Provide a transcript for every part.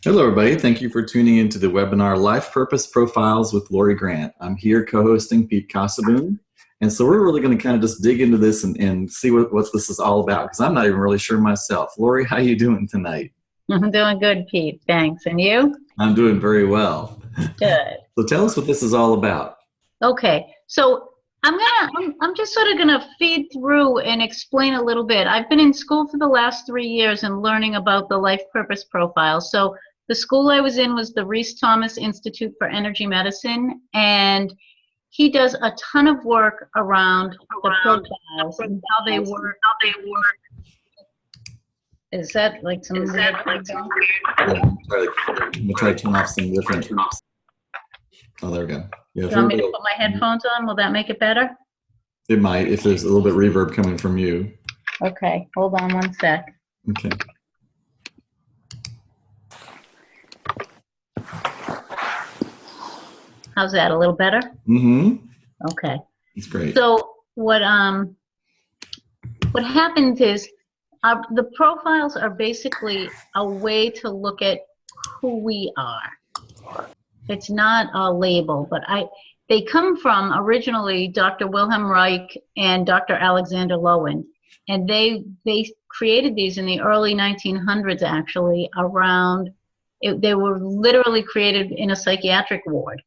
Hello, everybody. Thank you for tuning into the webinar Life Purpose Profiles with Lori Grant. I'm here co-hosting Pete Casaboon. And so we're really going to kind of just dig into this and see what this is all about, because I'm not even really sure myself. Lori, how you doing tonight? I'm doing good, Pete. Thanks. And you? I'm doing very well. Good. So tell us what this is all about. Okay. So I'm just sort of gonna feed through and explain a little bit. I've been in school for the last 3 years and learning about the life purpose profile. So the school I was in was the Reese Thomas Institute for Energy Medicine, and he does a ton of work around the profiles and how they work. Is that like some weird? Yeah, I'm gonna try to turn off some different. Oh, there we go. Yeah, Do you want me to put my headphones on? Will that make it better? It might, if there's a little bit reverb coming from you. Okay, hold on one sec. Okay. How's that? A little better? Mm-hmm. Okay. That's great. So what happens is the profiles are basically a way to look at who we are. It's not a label, but they come from originally Dr. Wilhelm Reich and Dr. Alexander Lowen, and they created these in the early 1900s actually around. They were literally created in a psychiatric ward,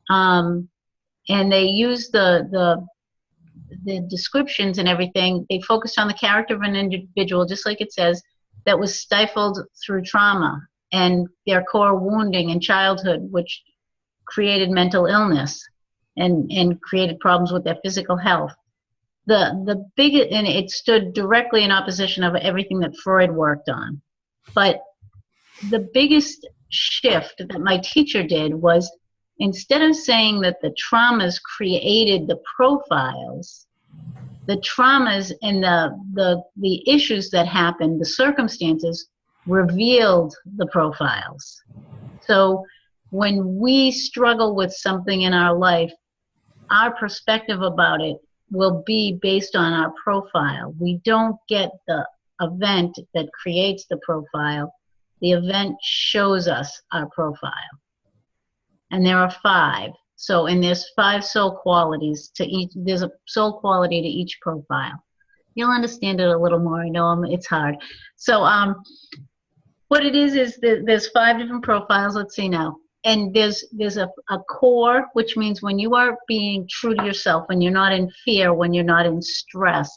and they used the descriptions and everything. They focused on the character of an individual, just like it says, that was stifled through trauma and their core wounding in childhood, which created mental illness and created problems with their physical health. The biggest, and it stood directly in opposition of everything that Freud worked on. But the biggest shift that my teacher did was, instead of saying that the traumas created the profiles, the traumas and the issues that happened, the circumstances, revealed the profiles. So when we struggle with something in our life, our perspective about it will be based on our profile. We don't get the event that creates the profile. The event shows us our profile. And there are 5. So, and there's 5 soul qualities to each. There's a soul quality to each profile. You'll understand it a little more. I know it's hard. So, what it is there's 5 different profiles. Let's see now. And there's a core, which means when you are being true to yourself, when you're not in fear, when you're not in stress,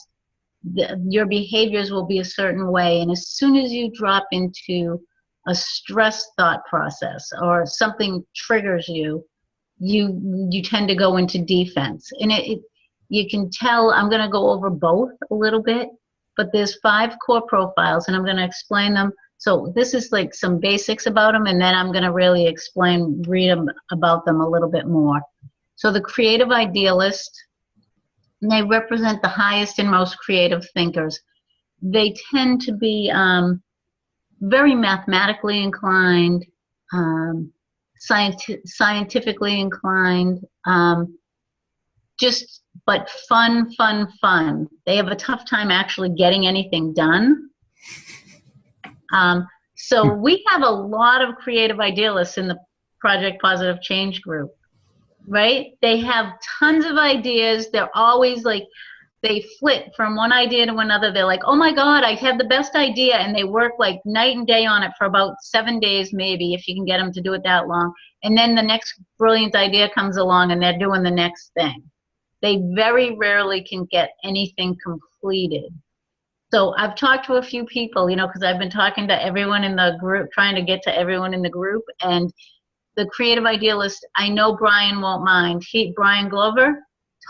your behaviors will be a certain way. And as soon as you drop into a stress thought process or something triggers you, you tend to go into defense. And you can tell. I'm going to go over both a little bit, but there's 5 core profiles, and I'm going to explain them. So this is like some basics about them, and then I'm going to really read about them a little bit more. So the creative idealist, they represent the highest and most creative thinkers. They tend to be very mathematically inclined, scientifically inclined, but fun. They have a tough time actually getting anything done. So we have a lot of creative idealists in the Project Positive Change group, right? They have tons of ideas. They're always like, they flit from one idea to another. They're like, oh my God, I have the best idea. And they work like night and day on it for about 7 days, maybe, if you can get them to do it that long. And then the next brilliant idea comes along and they're doing the next thing. They very rarely can get anything completed. So I've talked to a few people, because I've been talking to everyone in the group, trying to get to everyone in the group. And the creative idealist, I know Brian won't mind. Brian Glover,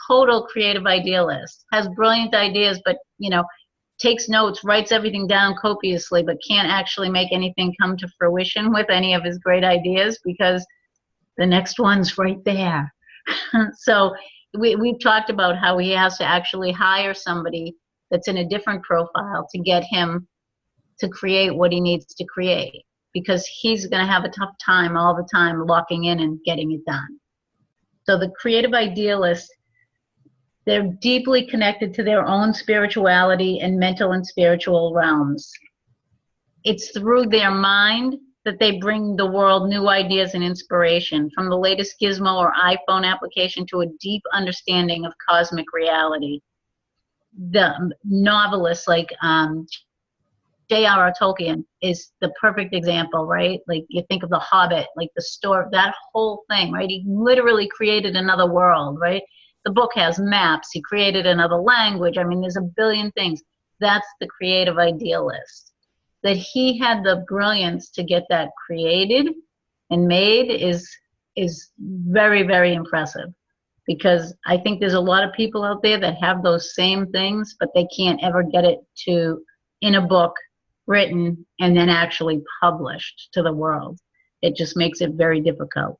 total creative idealist, has brilliant ideas, but, takes notes, writes everything down copiously, but can't actually make anything come to fruition with any of his great ideas because the next one's right there. So we've talked about how he has to actually hire somebody that's in a different profile to get him to create what he needs to create, because he's going to have a tough time all the time locking in and getting it done. So the creative idealists, they're deeply connected to their own spirituality and mental and spiritual realms. It's through their mind that they bring the world new ideas and inspiration, from the latest gizmo or iPhone application to a deep understanding of cosmic reality. The novelists like J.R.R. Tolkien is the perfect example, right? Like you think of The Hobbit, like the story, that whole thing, right? He literally created another world, right? The book has maps. He created another language. I mean, there's a billion things. That's the creative idealist. That he had the brilliance to get that created and made is very, very impressive. Because I think there's a lot of people out there that have those same things, but they can't ever get it to in a book written and then actually published to the world. It just makes it very difficult.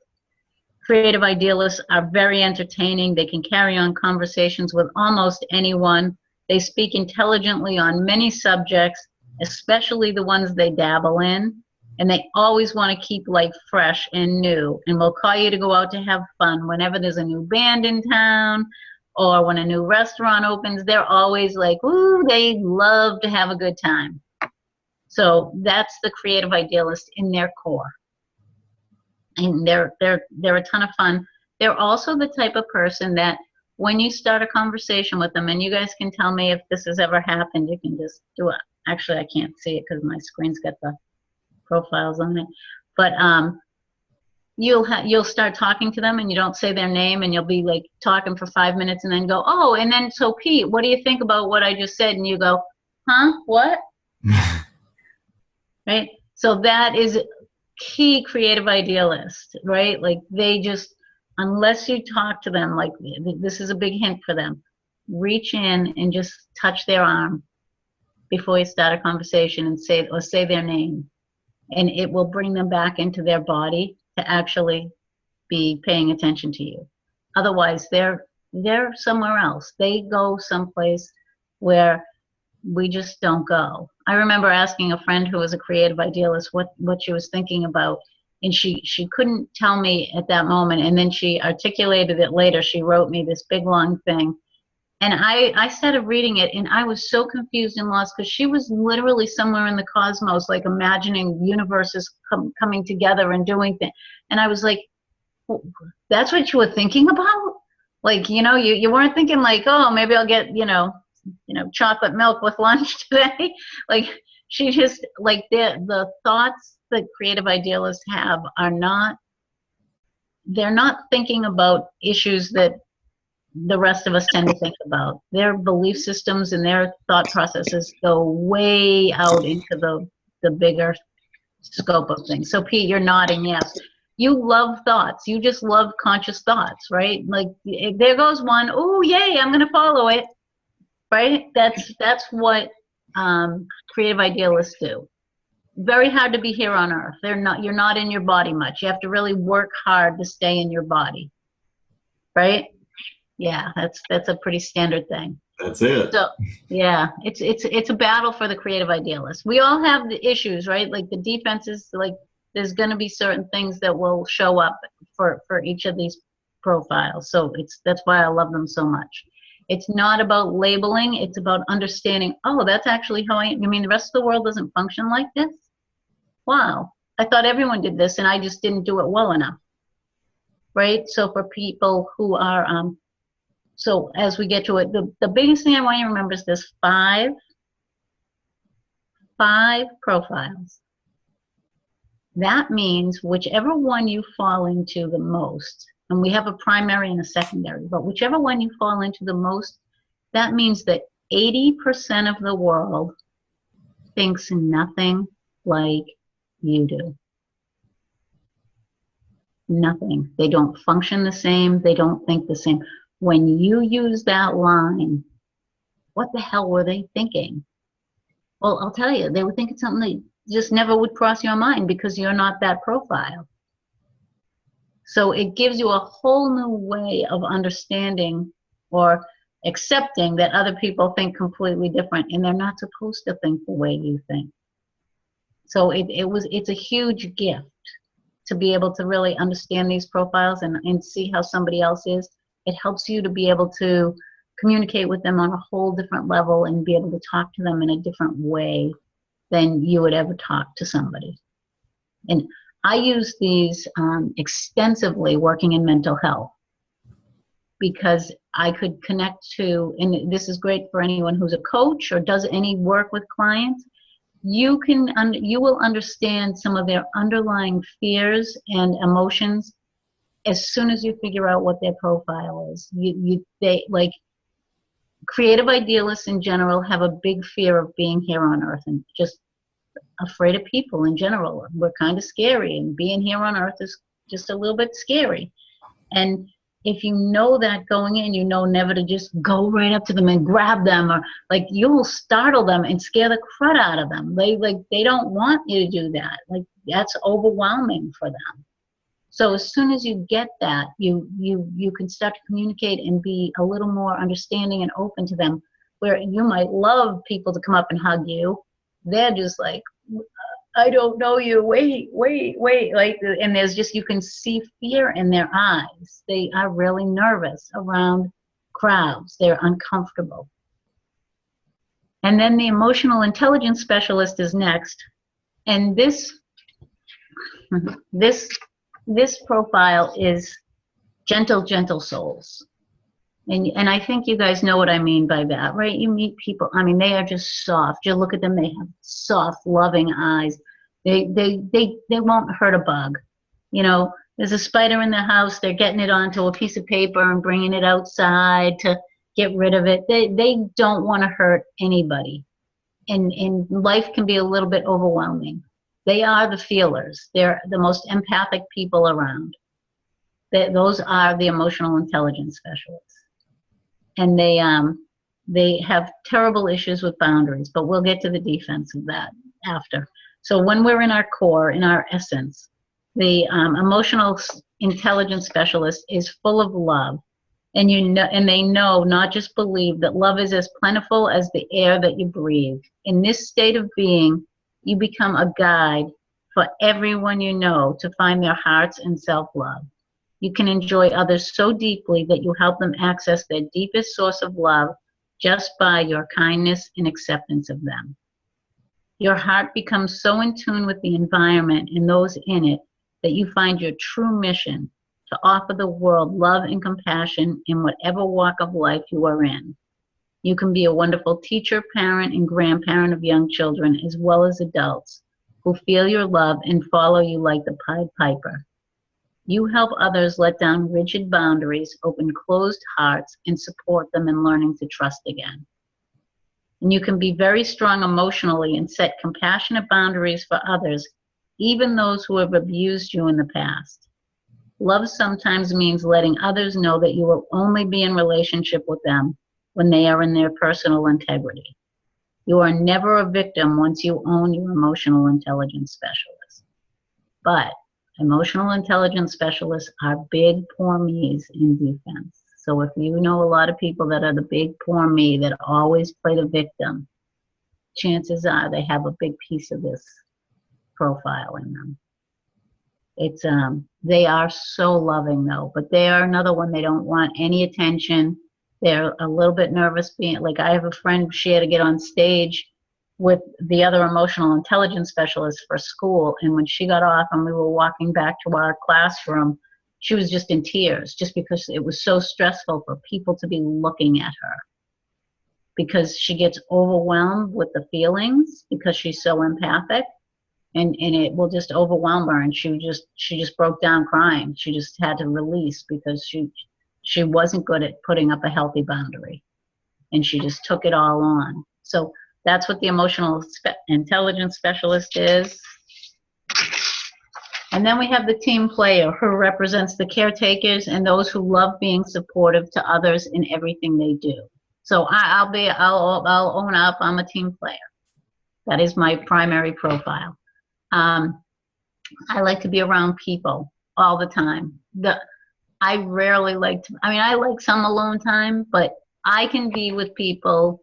Creative idealists are very entertaining. They can carry on conversations with almost anyone. They speak intelligently on many subjects, especially the ones they dabble in. And they always want to keep life fresh and new. And will call you to go out to have fun. Whenever there's a new band in town or when a new restaurant opens, they're always like, ooh, they love to have a good time. So that's the creative idealist in their core. And they're a ton of fun. They're also the type of person that when you start a conversation with them, and you guys can tell me if this has ever happened, you can just do it. Actually, I can't see it because my screen's got the profiles on it. But you'll start talking to them and you don't say their name, and you'll be like talking for 5 minutes and then go, oh, and then so Pete, what do you think about what I just said? And you go, huh, what? Right? So that is key creative idealist, right? Like they just, unless you talk to them, like this is a big hint for them, reach in and just touch their arm before you start a conversation and say their name, and it will bring them back into their body to actually be paying attention to you. Otherwise they're somewhere else. They go someplace where we just don't go. I remember asking a friend who was a creative idealist what she was thinking about, and she couldn't tell me at that moment, and then she articulated it later. She wrote me this big long thing, and I started reading it, and I was so confused and lost because she was literally somewhere in the cosmos, like imagining universes coming together and doing things. And I was like, that's what you were thinking about? Like, you weren't thinking like, oh, maybe I'll get, chocolate milk with lunch today. Like she just, like the thoughts that creative idealists have they're not thinking about issues that the rest of us tend to think about. Their belief systems and their thought processes go way out into the bigger scope of things. So Pete, you're nodding yes. You love thoughts. You just love conscious thoughts, right? Like there goes one. Oh, yay, I'm going to follow it. Right? That's what creative idealists do. Very hard to be here on earth. You're not in your body much. You have to really work hard to stay in your body. Right? Yeah, that's a pretty standard thing. That's it. So yeah, it's a battle for the creative idealist. We all have the issues, right? Like the defenses, like there's going to be certain things that will show up for each of these profiles. So that's why I love them so much. It's not about labeling. It's about understanding, oh, that's actually how I am. You mean the rest of the world doesn't function like this? Wow. I thought everyone did this and I just didn't do it well enough. Right? So for people who are, so as we get to it, the biggest thing I want you to remember is this five profiles. That means whichever one you fall into the most, and we have a primary and a secondary, but whichever one you fall into the most, that means that 80% of the world thinks nothing like you do. Nothing. They don't function the same. They don't think the same. When you use that line, what the hell were they thinking? Well, I'll tell you, they were thinking something that just never would cross your mind because you're not that profile. So it gives you a whole new way of understanding or accepting that other people think completely different, and they're not supposed to think the way you think. So it's a huge gift to be able to really understand these profiles and see how somebody else is. It helps you to be able to communicate with them on a whole different level and be able to talk to them in a different way than you would ever talk to somebody. And I use these extensively working in mental health because I could connect to, and this is great for anyone who's a coach or does any work with clients. You will understand some of their underlying fears and emotions as soon as you figure out what their profile is. They like creative idealists in general have a big fear of being here on earth and just afraid of people in general. We're kind of scary, and being here on earth is just a little bit scary. And if you know that going in, you know never to just go right up to them and grab them, or like you'll startle them and scare the crud out of them. They don't want you to do that. Like that's overwhelming for them. So as soon as you get that, you can start to communicate and be a little more understanding and open to them. Where you might love people to come up and hug you, they're just like, I don't know you, wait, like, and there's just, you can see fear in their eyes. They are really nervous around crowds. They're uncomfortable. And then the emotional intelligence specialist is next. And this profile is gentle souls. And I think you guys know what I mean by that, right? You meet people, I mean, they are just soft. You look at them, they have soft, loving eyes. They won't hurt a bug. You know, there's a spider in the house, they're getting it onto a piece of paper and bringing it outside to get rid of it. They don't want to hurt anybody. And life can be a little bit overwhelming. They are the feelers. They're the most empathic people around. Those are the emotional intelligence specialists. And they have terrible issues with boundaries, but we'll get to the defense of that after. So when we're in our core, in our essence, the emotional intelligence specialist is full of love. And they know, not just believe, that love is as plentiful as the air that you breathe. In this state of being, you become a guide for everyone you know to find their hearts and self-love. You can enjoy others so deeply that you help them access their deepest source of love just by your kindness and acceptance of them. Your heart becomes so in tune with the environment and those in it that you find your true mission to offer the world love and compassion in whatever walk of life you are in. You can be a wonderful teacher, parent, and grandparent of young children, as well as adults who feel your love and follow you like the Pied Piper. You help others let down rigid boundaries, open closed hearts, and support them in learning to trust again. And you can be very strong emotionally and set compassionate boundaries for others, even those who have abused you in the past. Love sometimes means letting others know that you will only be in relationship with them when they are in their personal integrity. You are never a victim once you own your emotional intelligence specialist. But emotional intelligence specialists are big poor me's in defense. So if you know a lot of people that are the big poor me that always play the victim, chances are they have a big piece of this profile in them. It's they are so loving though, but they are another one. They don't want any attention. They're a little bit nervous being, like, I have a friend, she had to get on stage with the other emotional intelligence specialist for school, and when she got off and we were walking back to our classroom, she was just in tears, just because it was so stressful for people to be looking at her, because she gets overwhelmed with the feelings because she's so empathic, and it will just overwhelm her, and she just broke down crying. She just had to release because she wasn't good at putting up a healthy boundary, and she just took it all on. So that's what the emotional intelligence specialist is. And then we have the team player, who represents the caretakers and those who love being supportive to others in everything they do. So I'll own up, I'm a team player. That is my primary profile. I like to be around people all the time. I rarely like to, I like some alone time, but I can be with people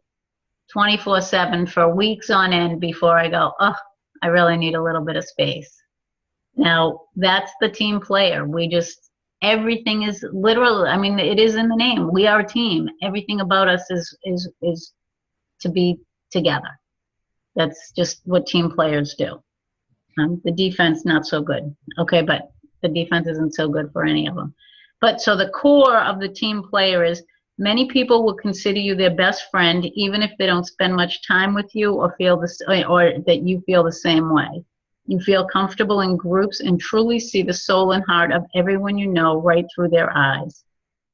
24/7 for weeks on end before I go, oh, I really need a little bit of space. Now, that's the team player. Everything is literally, it is in the name. We are a team. Everything about us is to be together. That's just what team players do. The defense, not so good. Okay, but the defense isn't so good for any of them. But so the core of the team player is many people will consider you their best friend, even if they don't spend much time with you or or that you feel the same way. You feel comfortable in groups and truly see the soul and heart of everyone you know right through their eyes.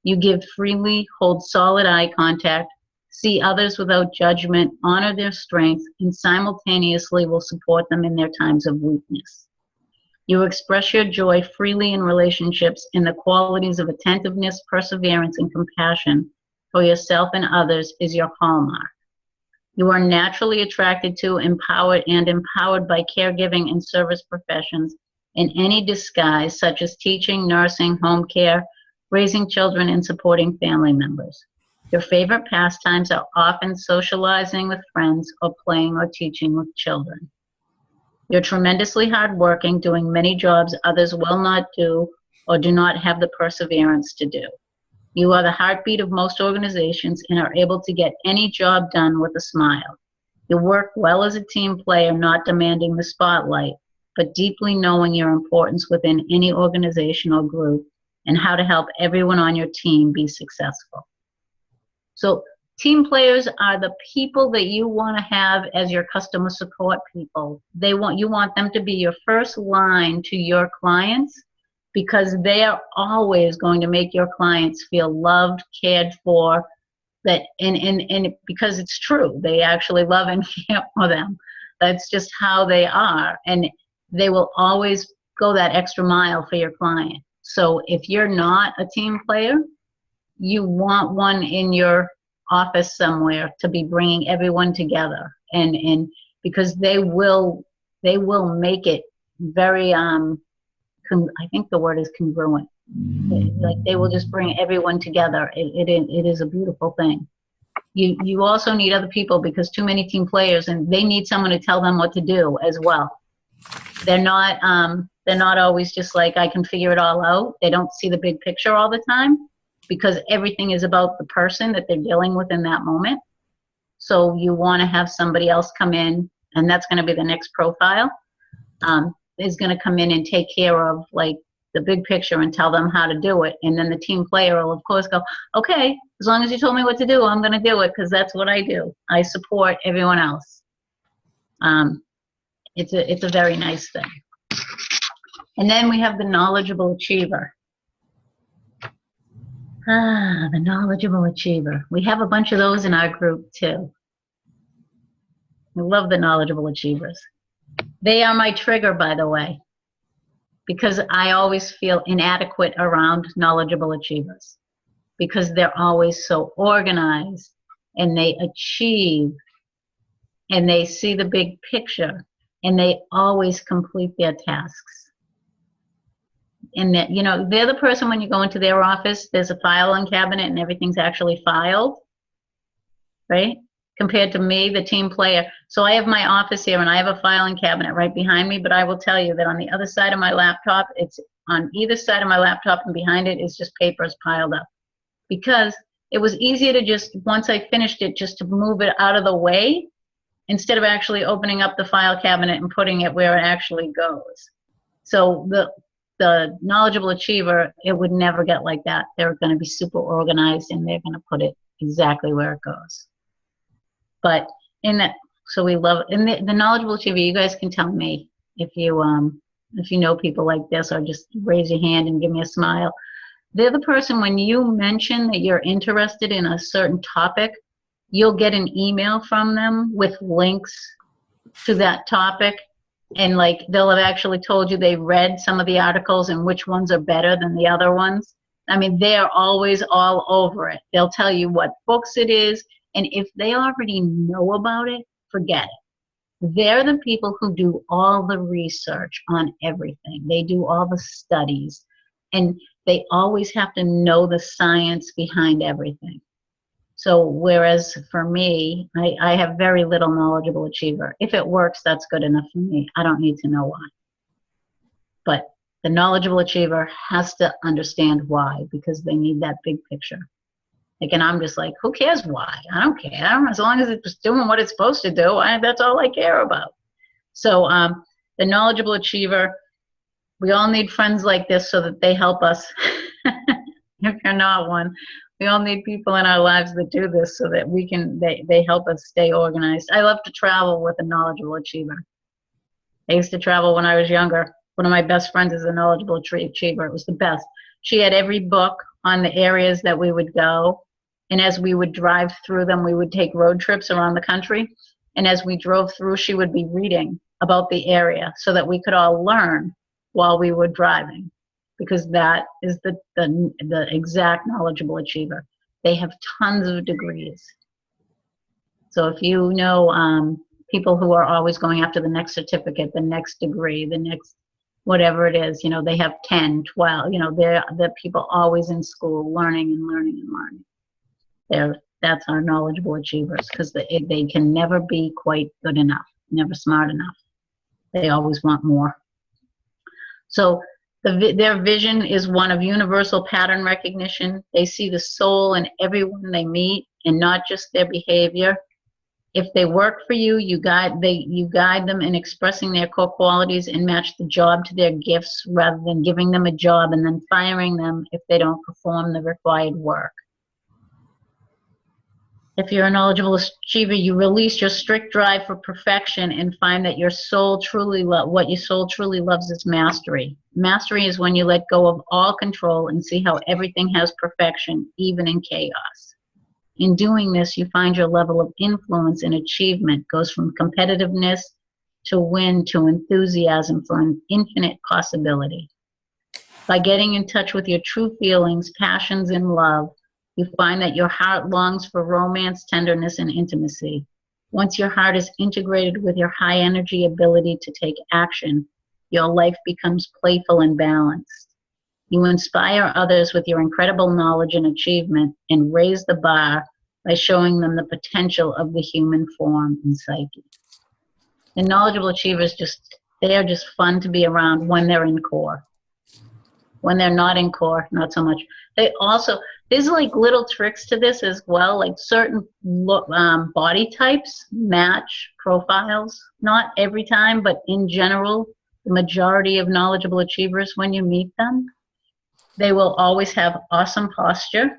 You give freely, hold solid eye contact, see others without judgment, honor their strengths, and simultaneously will support them in their times of weakness. You express your joy freely in relationships, and the qualities of attentiveness, perseverance, and compassion for yourself and others is your hallmark. You are naturally attracted to, empowered by caregiving and service professions in any disguise, such as teaching, nursing, home care, raising children, and supporting family members. Your favorite pastimes are often socializing with friends or playing or teaching with children. You're tremendously hardworking, doing many jobs others will not do or do not have the perseverance to do. You are the heartbeat of most organizations and are able to get any job done with a smile. You work well as a team player, not demanding the spotlight, but deeply knowing your importance within any organization or group and how to help everyone on your team be successful. So team players are the people that you want to have as your customer support people. You want them to be your first line to your clients, because they are always going to make your clients feel loved, cared for, and because it's true, they actually love and care for them. That's just how they are, and they will always go that extra mile for your client. So if you're not a team player, you want one in your office somewhere to be bringing everyone together, and because they will make it very I think the word is congruent. Like they will just bring everyone together. It is a beautiful thing. You also need other people, because too many team players, and they need someone to tell them what to do as well. They're not always just like, I can figure it all out. They don't see the big picture all the time, because everything is about the person that they're dealing with in that moment. So you want to have somebody else come in, and that's going to be the next profile. Is going to come in and take care of like the big picture and tell them how to do it. And then the team player will of course go, okay, as long as you told me what to do, I'm going to do it, because that's what I do. I support everyone else. It's a very nice thing. And then we have the knowledgeable achiever. The knowledgeable achiever. We have a bunch of those in our group too. We love the knowledgeable achievers. They are my trigger, by the way, because I always feel inadequate around knowledgeable achievers, because they're always so organized and they achieve and they see the big picture and they always complete their tasks. And that, you know, they're the person when you go into their office, there's a filing cabinet and everything's actually filed, right? Compared to me, the team player. So I have my office here and I have a filing cabinet right behind me, but I will tell you that on the other side of my laptop, it's on either side of my laptop and behind it is just papers piled up. Because it was easier to just, once I finished it, just to move it out of the way instead of actually opening up the file cabinet and putting it where it actually goes. So the knowledgeable achiever, it would never get like that. They're going to be super organized and they're going to put it exactly where it goes. But in that, so we love, and the knowledgeable achiever, you guys can tell me if you know people like this, or just raise your hand and give me a smile. They're the person, when you mention that you're interested in a certain topic, you'll get an email from them with links to that topic. And like, they'll have actually told you they read some of the articles and which ones are better than the other ones. I mean, they're always all over it. They'll tell you what books it is. And if they already know about it, forget it. They're the people who do all the research on everything. They do all the studies. And they always have to know the science behind everything. So whereas for me, I have very little knowledgeable achiever. If it works, that's good enough for me. I don't need to know why. But the knowledgeable achiever has to understand why, because they need that big picture. Like, and I'm just like, who cares why? I don't care. As long as it's doing what it's supposed to do, that's all I care about. So The knowledgeable achiever, we all need friends like this so that they help us. If you're not one, we all need people in our lives that do this so that they help us stay organized. I love to travel with a knowledgeable achiever. I used to travel when I was younger. One of my best friends is a knowledgeable achiever. It was the best. She had every book on the areas that we would go. And as we would drive through them, we would take road trips around the country. And as we drove through, she would be reading about the area so that we could all learn while we were driving, because that is the exact knowledgeable achiever. They have tons of degrees. So if you know people who are always going after the next certificate, the next degree, the next whatever it is, you know, they have 10, 12, you know, they're people always in school learning and learning and learning. That's our knowledgeable achievers, because they can never be quite good enough, never smart enough. They always want more. So their vision is one of universal pattern recognition. They see the soul in everyone they meet and not just their behavior. If they work for you, you guide them in expressing their core qualities and match the job to their gifts rather than giving them a job and then firing them if they don't perform the required work. If you're a knowledgeable achiever, you release your strict drive for perfection and find that what your soul truly loves is mastery. Mastery is when you let go of all control and see how everything has perfection, even in chaos. In doing this, you find your level of influence and achievement goes from competitiveness to win to enthusiasm for an infinite possibility. By getting in touch with your true feelings, passions, and love, you find that your heart longs for romance, tenderness, and intimacy. Once your heart is integrated with your high energy ability to take action, your life becomes playful and balanced. You inspire others with your incredible knowledge and achievement and raise the bar by showing them the potential of the human form and psyche. The knowledgeable achievers they are just fun to be around when they're in core. When they're not in core, not so much. There's like little tricks to this as well, like certain body types match profiles. Not every time, but in general, the majority of knowledgeable achievers, when you meet them, they will always have awesome posture.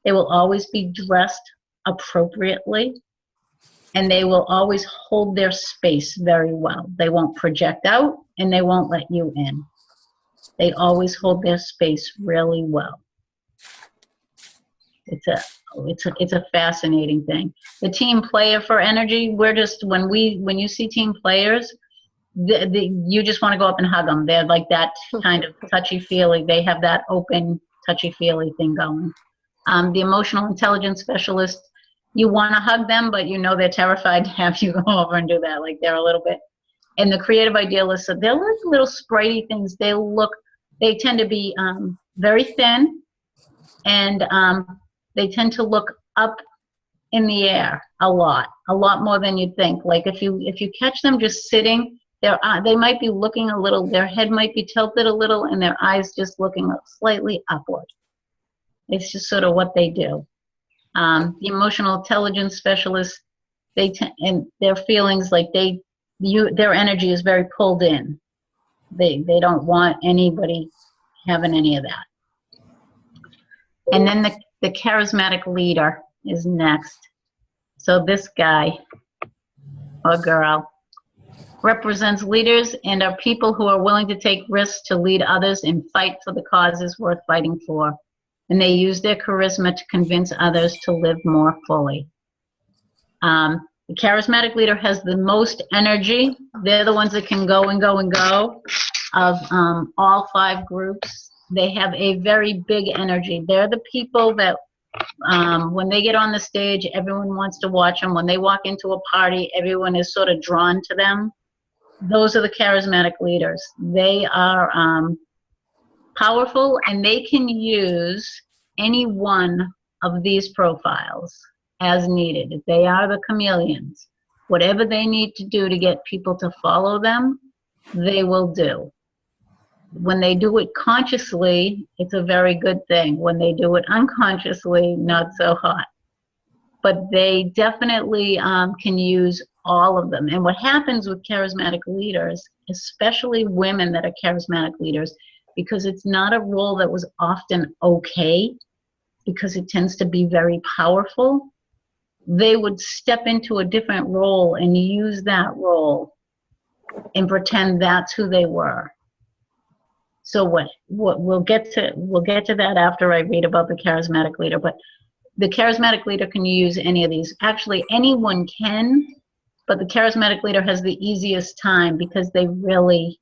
They will always be dressed appropriately. And they will always hold their space very well. They won't project out and they won't let you in. They always hold their space really well. It's a fascinating thing. The team player for energy, when you see team players, you just want to go up and hug them. They're like that kind of touchy-feely. They have that open, touchy-feely thing going. The emotional intelligence specialist, you want to hug them, but you know they're terrified to have you go over and do that. Like they're a little bit. And the creative idealists, they're like little spritey things. They tend to be very thin, and they tend to look up in the air a lot more than you'd think. Like if you catch them just sitting, they might be looking a little, their head might be tilted a little, and their eyes just looking slightly upward. It's just sort of what they do. The emotional intelligence specialists, and their feelings, like their energy is very pulled in. They don't want anybody having any of that. And then the charismatic leader is next. So this guy or girl represents leaders and are people who are willing to take risks to lead others and fight for the causes worth fighting for. And they use their charisma to convince others to live more fully. The charismatic leader has the most energy. They're the ones that can go and go and go of all 5 groups. They have a very big energy. They're the people that when they get on the stage, everyone wants to watch them. When they walk into a party, everyone is sort of drawn to them. Those are the charismatic leaders. They are powerful, and they can use any one of these profiles as needed. They are the chameleons. Whatever they need to do to get people to follow them, they will do. When they do it consciously, it's a very good thing. When they do it unconsciously, not so hot. But they definitely can use all of them. And what happens with charismatic leaders, especially women that are charismatic leaders, because it's not a role that was often okay, because it tends to be very powerful, they would step into a different role and use that role and pretend that's who they were. So what we'll get to that after I read about the charismatic leader, but the charismatic leader can use any of these. Actually, anyone can, but the charismatic leader has the easiest time because they really,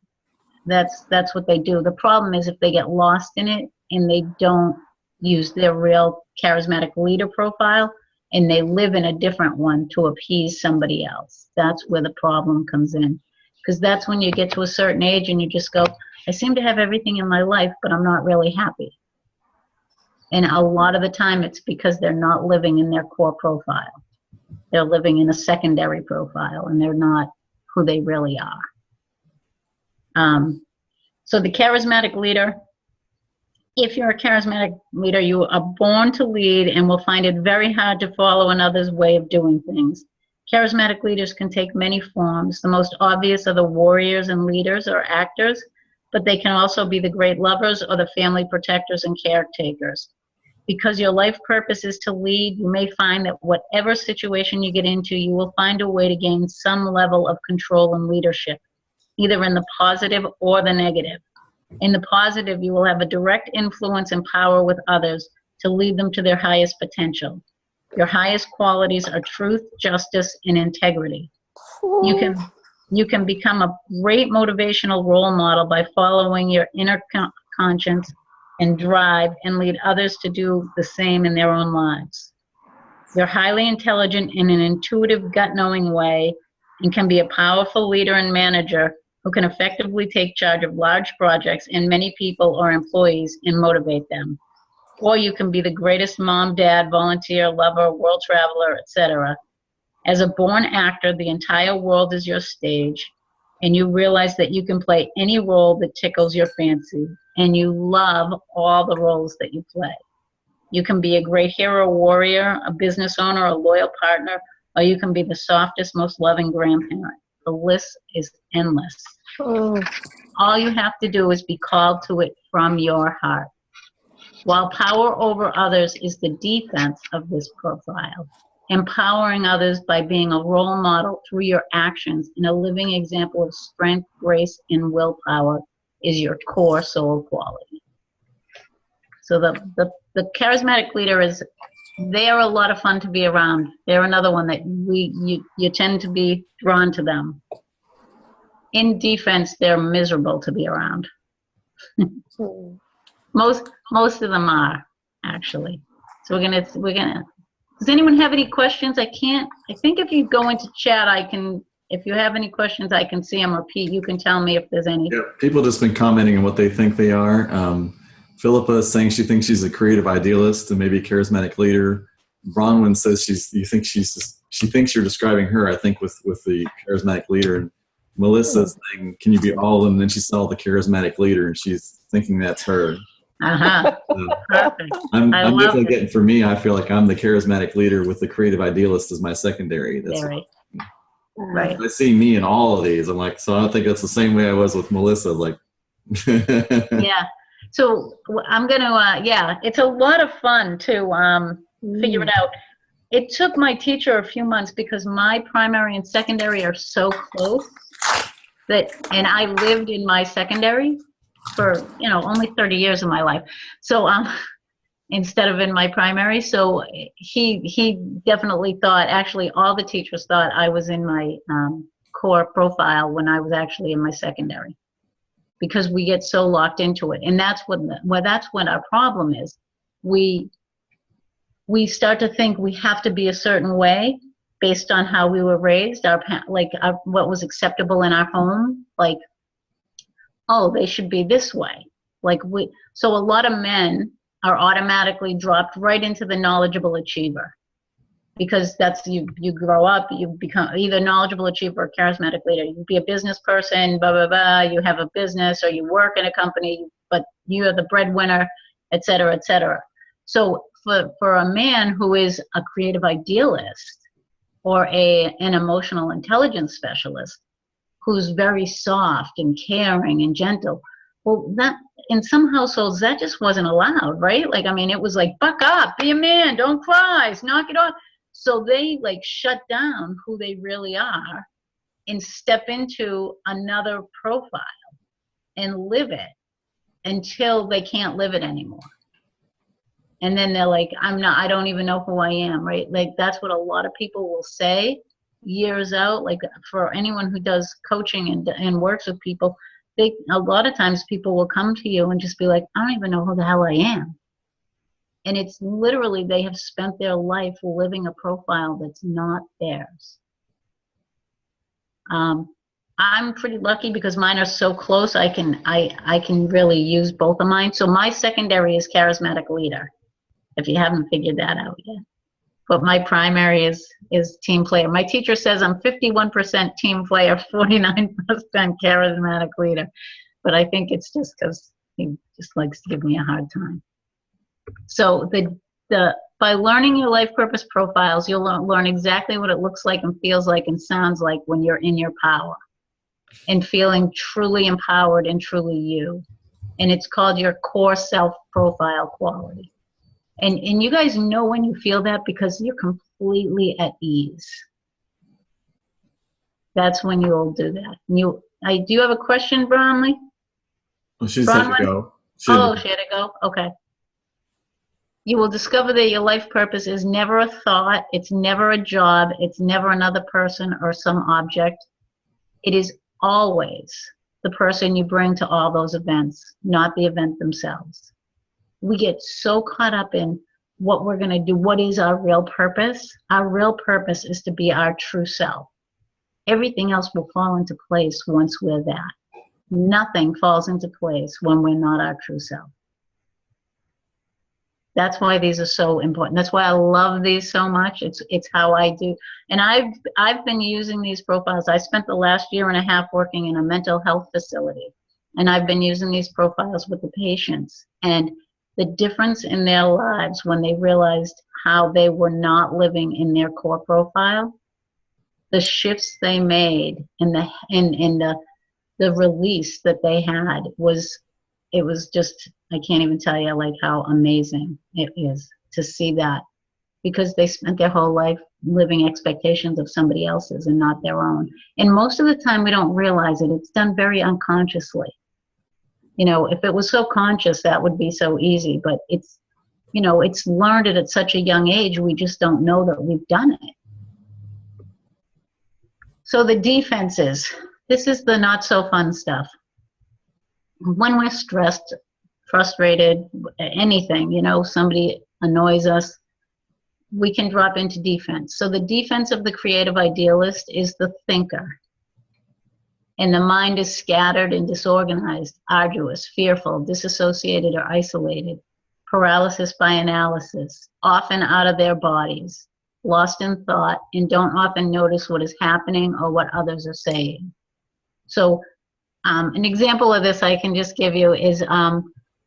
that's what they do. The problem is if they get lost in it and they don't use their real charismatic leader profile and they live in a different one to appease somebody else. That's where the problem comes in. Because that's when you get to a certain age and you just go, I seem to have everything in my life, but I'm not really happy. And a lot of the time it's because they're not living in their core profile. They're living in a secondary profile and they're not who they really are. So the charismatic leader, if you're a charismatic leader, you are born to lead and will find it very hard to follow another's way of doing things. Charismatic leaders can take many forms. The most obvious are the warriors and leaders or actors, but they can also be the great lovers or the family protectors and caretakers. Because your life purpose is to lead, you may find that whatever situation you get into, you will find a way to gain some level of control and leadership, either in the positive or the negative. In the positive, you will have a direct influence and power with others to lead them to their highest potential. Your highest qualities are truth, justice, and integrity. You can become a great motivational role model by following your inner conscience and drive and lead others to do the same in their own lives. You're highly intelligent in an intuitive, gut-knowing way and can be a powerful leader and manager who can effectively take charge of large projects and many people or employees and motivate them. Or you can be the greatest mom, dad, volunteer, lover, world traveler, etc. As a born actor, the entire world is your stage, and you realize that you can play any role that tickles your fancy, and you love all the roles that you play. You can be a great hero, warrior, a business owner, a loyal partner, or you can be the softest, most loving grandparent. The list is endless. All you have to do is be called to it from your heart. While power over others is the defense of this profile, empowering others by being a role model through your actions and a living example of strength, grace, and willpower is your core soul quality. So the charismatic leader is, they are a lot of fun to be around. They're another one that you tend to be drawn to them. In defense, they're miserable to be around. Most of them are, actually. So we're gonna. Does anyone have any questions? I think if you go into chat, if you have any questions, I can see them, or Pete, you can tell me if there's any. Yeah, people have just been commenting on what they think they are. Philippa is saying she thinks she's a creative idealist and maybe a charismatic leader. Bronwyn says she thinks you're describing her, I think, with the charismatic leader. And Melissa's saying, can you be all of them? And then she saw the charismatic leader and she's thinking that's her. Perfect. I'm definitely getting, for me, I feel like I'm the charismatic leader with the creative idealist as my secondary. That's right. I see me in all of these. I'm like, so I think that's the same way I was with Melissa. Like, yeah. So I'm gonna, it's a lot of fun to figure it out. It took my teacher a few months because my primary and secondary are so close and I lived in my secondary for, only 30 years of my life. So, instead of in my primary. So he definitely thought, actually all the teachers thought I was in my core profile when I was actually in my secondary, because we get so locked into it. And that's what our problem is. We start to think we have to be a certain way based on how we were raised, what was acceptable in our home, like, oh, they should be this way. So a lot of men are automatically dropped right into the knowledgeable achiever, because that's, you grow up, you become either knowledgeable achiever or charismatic leader. You be a business person, blah, blah, blah, you have a business or you work in a company, but you are the breadwinner, et cetera, et cetera. So for a man who is a creative idealist, or an emotional intelligence specialist who's very soft and caring and gentle. Well, that in some households that just wasn't allowed, right? Like, I mean, it was like, buck up, be a man, don't cry, knock it off. So they like shut down who they really are and step into another profile and live it until they can't live it anymore. And then they're like, I don't even know who I am, right? Like, that's what a lot of people will say years out. Like, for anyone who does coaching and works with people, a lot of times people will come to you and just be like, I don't even know who the hell I am. And it's literally, they have spent their life living a profile that's not theirs. I'm pretty lucky because mine are so close. I can really use both of mine. So my secondary is charismatic leader, if you haven't figured that out yet. But my primary is team player. My teacher says I'm 51% team player, 49% charismatic leader. But I think it's just because he just likes to give me a hard time. So by learning your life purpose profiles, you'll learn exactly what it looks like and feels like and sounds like when you're in your power and feeling truly empowered and truly you. And it's called your core self profile quality. And you guys know when you feel that because you're completely at ease. That's when you'll do that. Do you have a question, Bromley? Well, she said to go. She had to go? Okay. You will discover that your life purpose is never a thought, it's never a job, it's never another person or some object. It is always the person you bring to all those events, not the event themselves. We get so caught up in what we're going to do. What is our real purpose? Our real purpose is to be our true self. Everything else will fall into place once we're that. Nothing falls into place when we're not our true self. That's why these are so important. That's why I love these so much. It's how I do. And I've been using these profiles. I spent the last year and a half working in a mental health facility. And I've been using these profiles with the patients. And the difference in their lives when they realized how they were not living in their core profile, the shifts they made and the release that they had it was just, I can't even tell you like how amazing it is to see that, because they spent their whole life living expectations of somebody else's and not their own. And most of the time we don't realize it. It's done very unconsciously. You know, if it was so conscious, that would be so easy, but it's learned it at such a young age, we just don't know that we've done it. So the defenses, this is the not so fun stuff. When we're stressed, frustrated, anything, somebody annoys us, we can drop into defense. So the defense of the creative idealist is the thinker. And the mind is scattered and disorganized, arduous, fearful, disassociated or isolated, paralysis by analysis, often out of their bodies, lost in thought, and don't often notice what is happening or what others are saying. So an example of this I can just give you is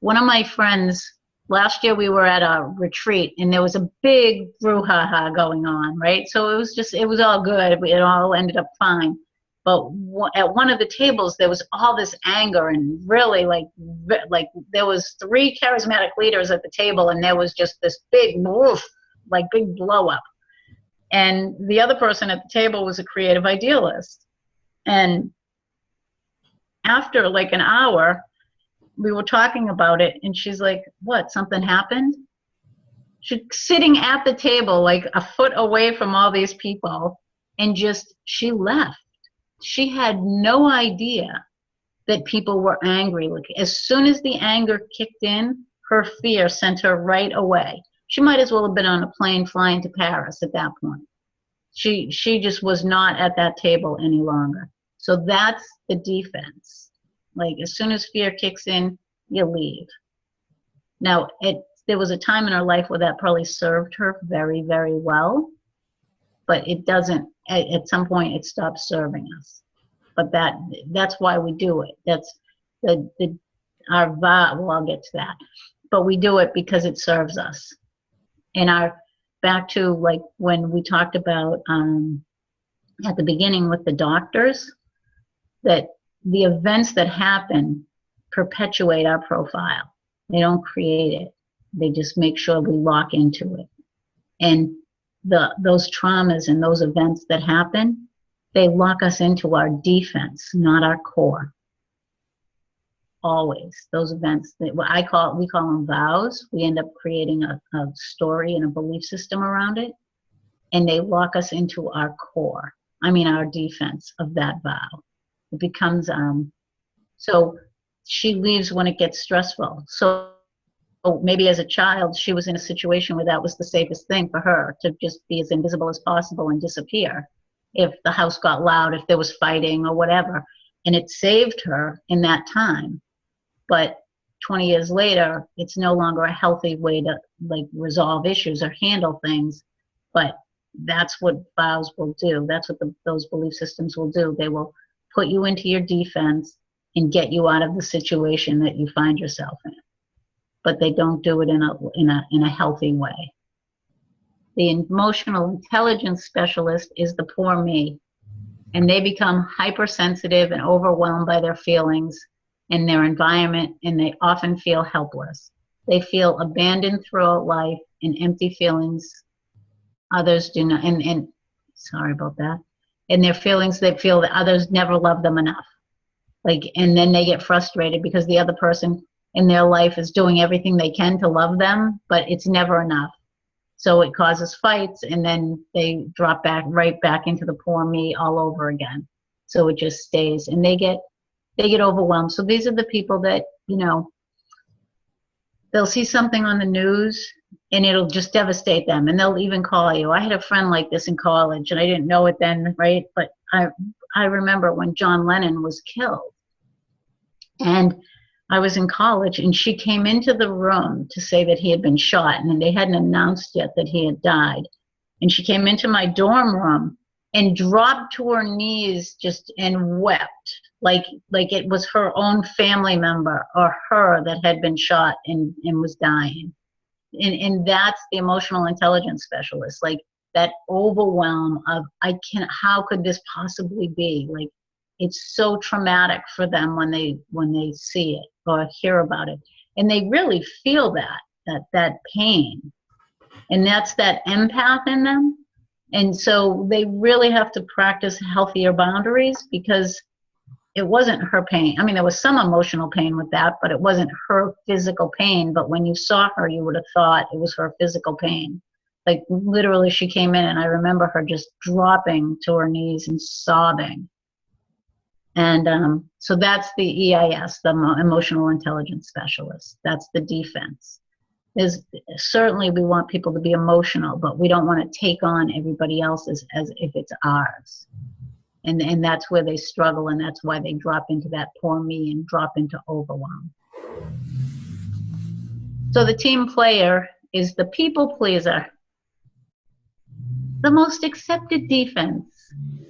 one of my friends, last year we were at a retreat and there was a big brouhaha going on, right? So it was all good. It all ended up fine. But at one of the tables, there was all this anger and really like there was 3 charismatic leaders at the table and there was just this big woof, like big blow up. And the other person at the table was a creative idealist. And after like an hour, we were talking about it and she's like, what, something happened? She's sitting at the table like a foot away from all these people and she left. She had no idea that people were angry. Like, as soon as the anger kicked in, her fear sent her right away. She might as well have been on a plane flying to Paris at that point. She just was not at that table any longer. So that's the defense. Like, as soon as fear kicks in, you leave. Now, there was a time in her life where that probably served her very, very well, but it doesn't, at some point it stops serving us. But that's why we do it. That's our vow. Well, I'll get to that. But we do it because it serves us. And back to like when we talked about at the beginning with the doctors, that the events that happen perpetuate our profile. They don't create it. They just make sure we lock into it. And those traumas and those events that happen, they lock us into our defense, not our core. Always. Those events that we call them vows. We end up creating a story and a belief system around it, and they lock us into our core. Our defense of that vow. It becomes so she leaves when it gets stressful. So maybe as a child she was in a situation where that was the safest thing for her, to just be as invisible as possible and disappear if the house got loud, if there was fighting or whatever, and it saved her in that time. But 20 years later, it's no longer a healthy way to like resolve issues or handle things. But that's what vows will do. That's what those belief systems will do. They will put you into your defense and get you out of the situation that you find yourself in. But they don't do it in a healthy way. The emotional intelligence specialist is the poor me, and they become hypersensitive and overwhelmed by their feelings and their environment, and they often feel helpless. They feel abandoned throughout life and empty feelings. Others do not, and sorry about that. In their feelings, they feel that others never love them enough. And then they get frustrated because the other person in their life is doing everything they can to love them, but it's never enough. So it causes fights, and then they drop right back into the poor me all over again. So it just stays, and they get overwhelmed. So these are the people that, they'll see something on the news and it'll just devastate them, and they'll even call you. I had a friend like this in college, and I didn't know it then, right? But I remember when John Lennon was killed, and I was in college, and she came into the room to say that he had been shot, and they hadn't announced yet that he had died. And she came into my dorm room and dropped to her knees and wept like it was her own family member or her that had been shot and was dying. And that's the emotional intelligence specialist, like that overwhelm of how could this possibly be? Like, it's so traumatic for them when they see it or hear about it, and they really feel that pain, and that's that empath in them. And so they really have to practice healthier boundaries, because it wasn't her pain. There was some emotional pain with that, but it wasn't her physical pain. But when you saw her, you would have thought it was her physical pain. Like, literally, she came in, and I remember her just dropping to her knees and sobbing. And so that's the EIS, the emotional intelligence specialist. That's the defense. Certainly we want people to be emotional, but we don't want to take on everybody else's as if it's ours. And that's where they struggle, and that's why they drop into that poor me and drop into overwhelm. So the team player is the people pleaser. The most accepted defense.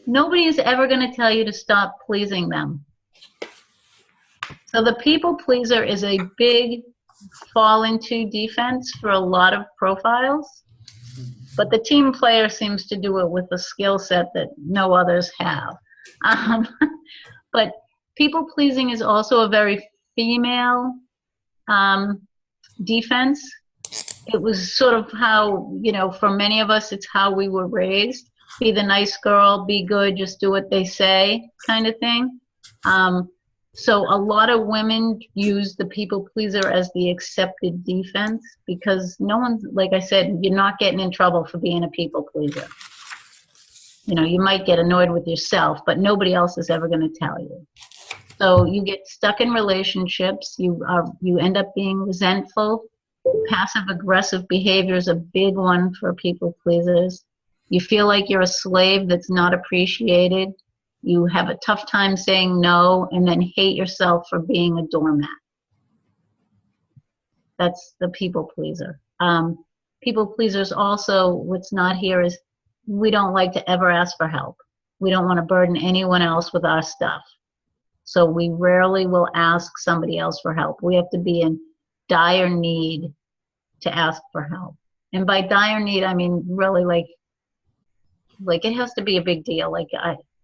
Nobody is ever going to tell you to stop pleasing them. So the people pleaser is a big fall into defense for a lot of profiles, but the team player seems to do it with a skill set that no others have. But people pleasing is also a very female defense. It was sort of how, for many of us, it's how we were raised. Be the nice girl, be good, just do what they say, kind of thing. So a lot of women use the people pleaser as the accepted defense, because no one's, like I said, you're not getting in trouble for being a people pleaser. You might get annoyed with yourself, but nobody else is ever going to tell you. So you get stuck in relationships. You end up being resentful. Passive aggressive behavior is a big one for people pleasers. You feel like you're a slave that's not appreciated. You have a tough time saying no, and then hate yourself for being a doormat. That's the people pleaser. People pleasers also, what's not here is we don't like to ever ask for help. We don't want to burden anyone else with our stuff. So we rarely will ask somebody else for help. We have to be in dire need to ask for help. And by dire need, I mean really like it has to be a big deal. Like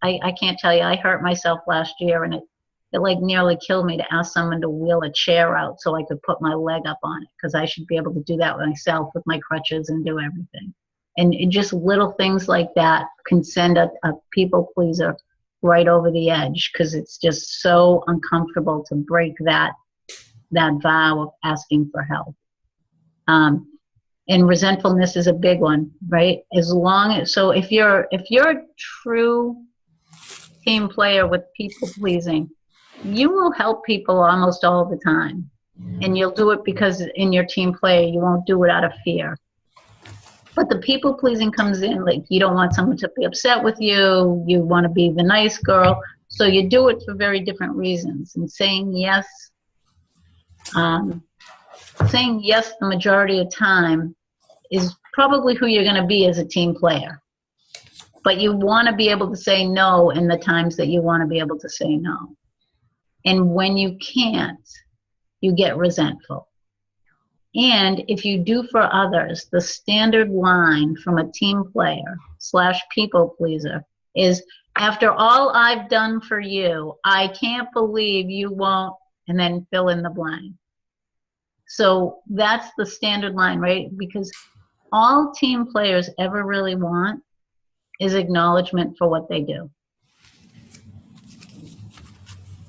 I can't tell you, I hurt myself last year and it like nearly killed me to ask someone to wheel a chair out so I could put my leg up on it, because I should be able to do that myself with my crutches and do everything. And just little things like that can send a people pleaser right over the edge, because it's just so uncomfortable to break that vow of asking for help. And resentfulness is a big one, right? So if you're a true team player with people pleasing, you will help people almost all the time. And you'll do it because in your team player, you won't do it out of fear. But the people pleasing comes in, like you don't want someone to be upset with you, you want to be the nice girl, so you do it for very different reasons. And saying yes the majority of time is probably who you're going to be as a team player. But you want to be able to say no in the times that you want to be able to say no. And when you can't, you get resentful. And if you do for others, the standard line from a team player / people pleaser is, after all I've done for you, I can't believe you won't, and then fill in the blank. So that's the standard line, right? Because all team players ever really want is acknowledgement for what they do.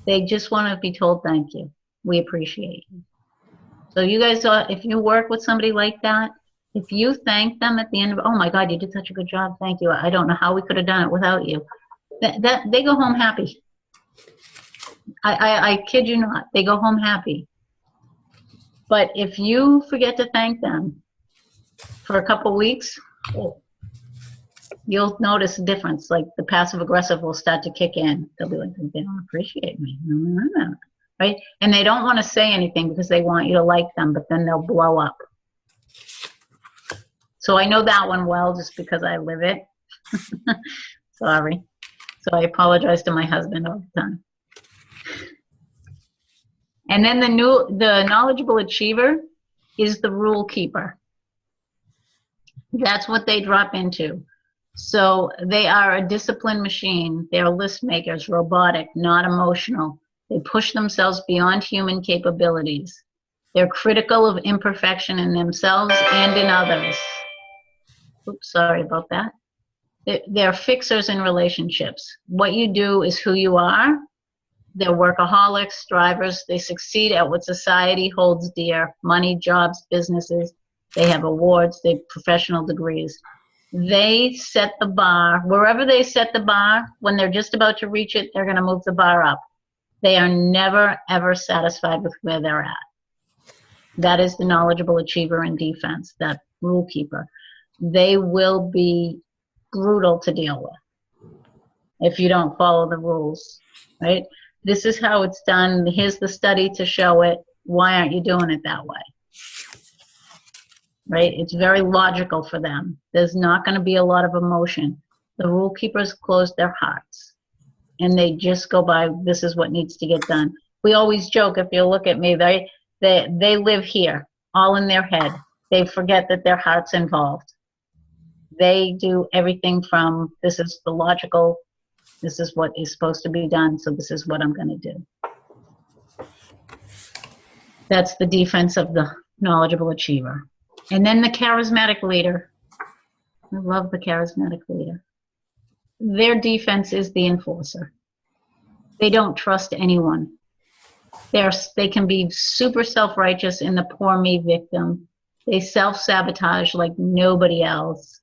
They just want to be told, thank you. We appreciate you. So you guys, if you work with somebody like that, if you thank them at the end of, oh my God, you did such a good job, thank you. I don't know how we could have done it without you. That they go home happy. I kid you not, they go home happy. But if you forget to thank them for a couple weeks, you'll notice a difference. Like the passive aggressive will start to kick in. They'll be like, they don't appreciate me. Right? And they don't want to say anything because they want you to like them, but then they'll blow up. So I know that one well just because I live it. Sorry. So I apologize to my husband all the time. And then the knowledgeable achiever is the rule keeper. That's what they drop into. So they are a discipline machine. They're list makers, robotic, not emotional. They push themselves beyond human capabilities. They're critical of imperfection in themselves and in others. Oops, sorry about that. They're fixers in relationships. What you do is who you are. They're workaholics, strivers. They succeed at what society holds dear: money, jobs, businesses. They have awards, they have professional degrees. They set the bar. Wherever they set the bar, when they're just about to reach it, they're going to move the bar up. They are never, ever satisfied with where they're at. That is the knowledgeable achiever in defense, that rule keeper. They will be brutal to deal with if you don't follow the rules, right? This is how it's done. Here's the study to show it. Why aren't you doing it that way? Right? It's very logical for them. There's not going to be a lot of emotion. The rule keepers close their hearts and they just go by, this is what needs to get done. We always joke, if you look at me, they live here, all in their head. They forget that their heart's involved. They do everything from, this is the logical, this is what is supposed to be done, so this is what I'm going to do. That's the defense of the knowledgeable achiever. And then the charismatic leader. I love the charismatic leader. Their defense is the enforcer. They don't trust anyone. They can be super self-righteous in the poor me victim. They self-sabotage like nobody else.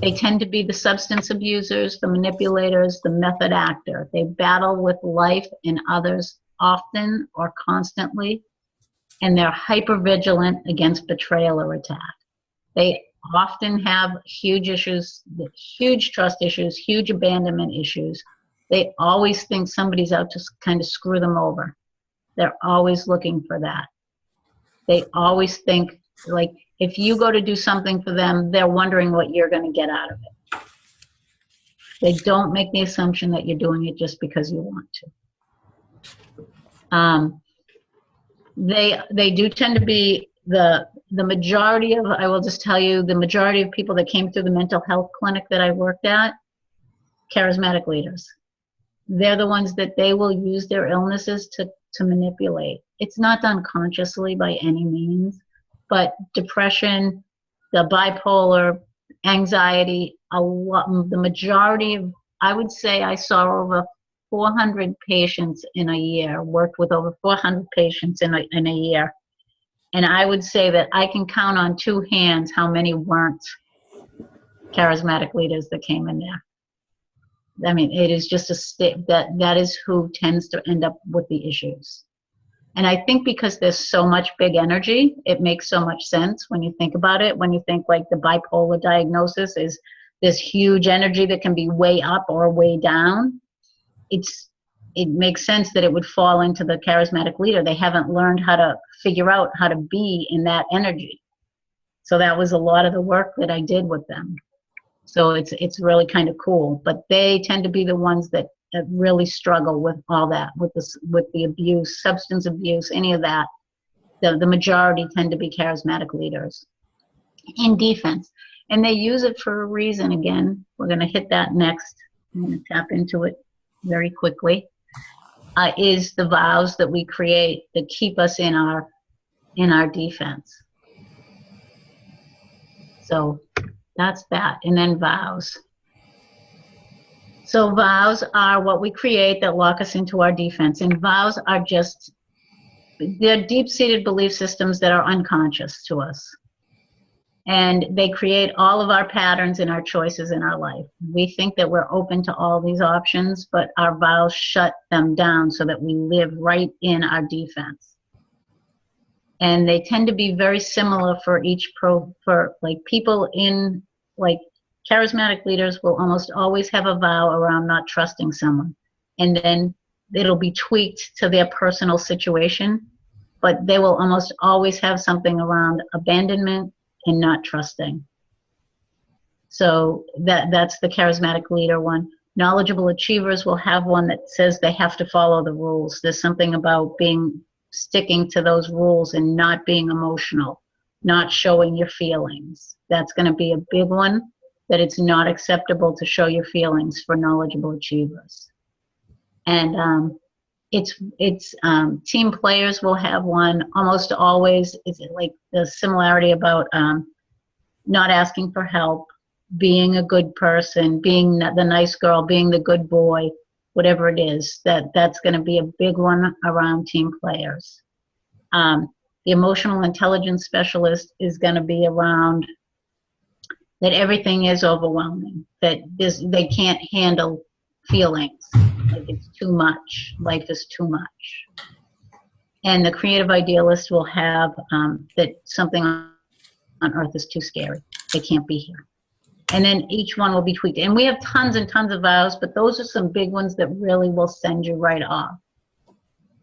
They tend to be the substance abusers, the manipulators, the method actor. They battle with life and others often or constantly, and they're hyper-vigilant against betrayal or attack. They often have huge issues, huge trust issues, huge abandonment issues. They always think somebody's out to kind of screw them over. They're always looking for that. They always think, like, if you go to do something for them, they're wondering what you're going to get out of it. They don't make the assumption that you're doing it just because you want to. They do tend to be the majority of, I will just tell you, the majority of people that came through the mental health clinic that I worked at, charismatic leaders. They're the ones that they will use their illnesses to manipulate. It's not done consciously by any means, but depression, the bipolar, anxiety, the majority of, I would say I saw over 400 patients in a year, worked with over 400 patients in a year. And I would say that I can count on two hands how many weren't charismatic leaders that came in there. I mean, it is just that is who tends to end up with the issues. And I think because there's so much big energy, it makes so much sense when you think about it. When you think like the bipolar diagnosis is this huge energy that can be way up or way down, it makes sense that it would fall into the charismatic leader. They haven't learned how to figure out how to be in that energy. So that was a lot of the work that I did with them. So it's really kind of cool. But they tend to be the ones that really struggle with all that, with the abuse, substance abuse, any of that. The majority tend to be charismatic leaders in defense. And they use it for a reason. Again, we're going to hit that next. I'm going to tap into it very quickly. Is the vows that we create that keep us in our defense. So that's that. And then vows. So vows are what we create that lock us into our defense. And vows are they're deep-seated belief systems that are unconscious to us. And they create all of our patterns and our choices in our life. We think that we're open to all these options, but our vows shut them down so that we live right in our defense. And they tend to be very similar for for like people in, like charismatic leaders will almost always have a vow around not trusting someone. And then it'll be tweaked to their personal situation, but they will almost always have something around abandonment and not trusting. So that's the charismatic leader one. Knowledgeable achievers will have one that says they have to follow the rules. There's something about sticking to those rules and not being emotional, not showing your feelings. That's going to be a big one, that it's not acceptable to show your feelings for knowledgeable achievers. And team players will have one. Almost always is like the similarity about not asking for help, being a good person, being the nice girl, being the good boy, whatever it is. That's going to be a big one around team players. The emotional intelligence specialist is going to be around that everything is overwhelming, that they can't handle feelings. Like it's too much. Life is too much. And the creative idealist will have that something on earth is too scary. They can't be here. And then each one will be tweaked. And we have tons and tons of vows, but those are some big ones that really will send you right off.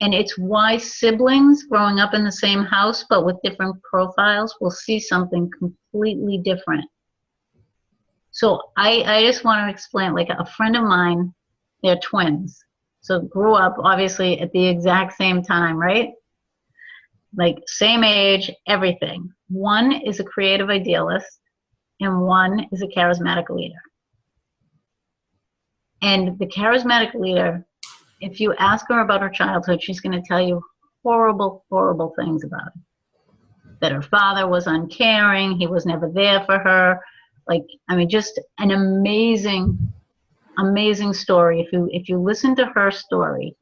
And it's why siblings growing up in the same house, but with different profiles, will see something completely different. So I just want to explain, like a friend of mine, they're twins. So grew up obviously at the exact same time, right? Like same age, everything. One is a creative idealist and one is a charismatic leader. And the charismatic leader, if you ask her about her childhood, she's going to tell you horrible, horrible things about it. That her father was uncaring, he was never there for her. Like, I mean, just an amazing story. If you listen to her story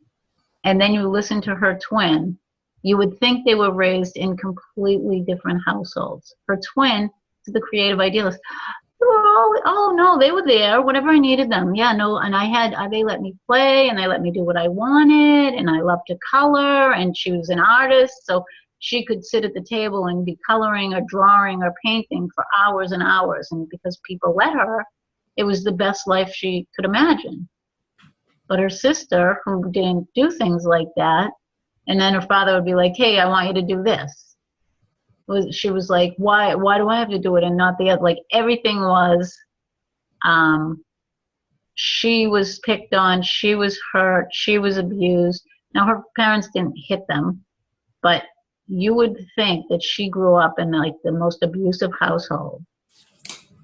and then you listen to her twin, you would think they were raised in completely different households. Her twin is the creative idealist. Oh no, they were there whenever I needed them. Yeah, no, and they let me play and they let me do what I wanted, and I loved to color, and she was an artist, so she could sit at the table and be coloring or drawing or painting for hours and hours. And because people let her, it was the best life she could imagine. But her sister, who didn't do things like that, and then her father would be like, hey, I want you to do this. She was like, why do I have to do it and not the other? Like everything was, she was picked on, she was hurt, she was abused. Now her parents didn't hit them, but you would think that she grew up in like the most abusive household.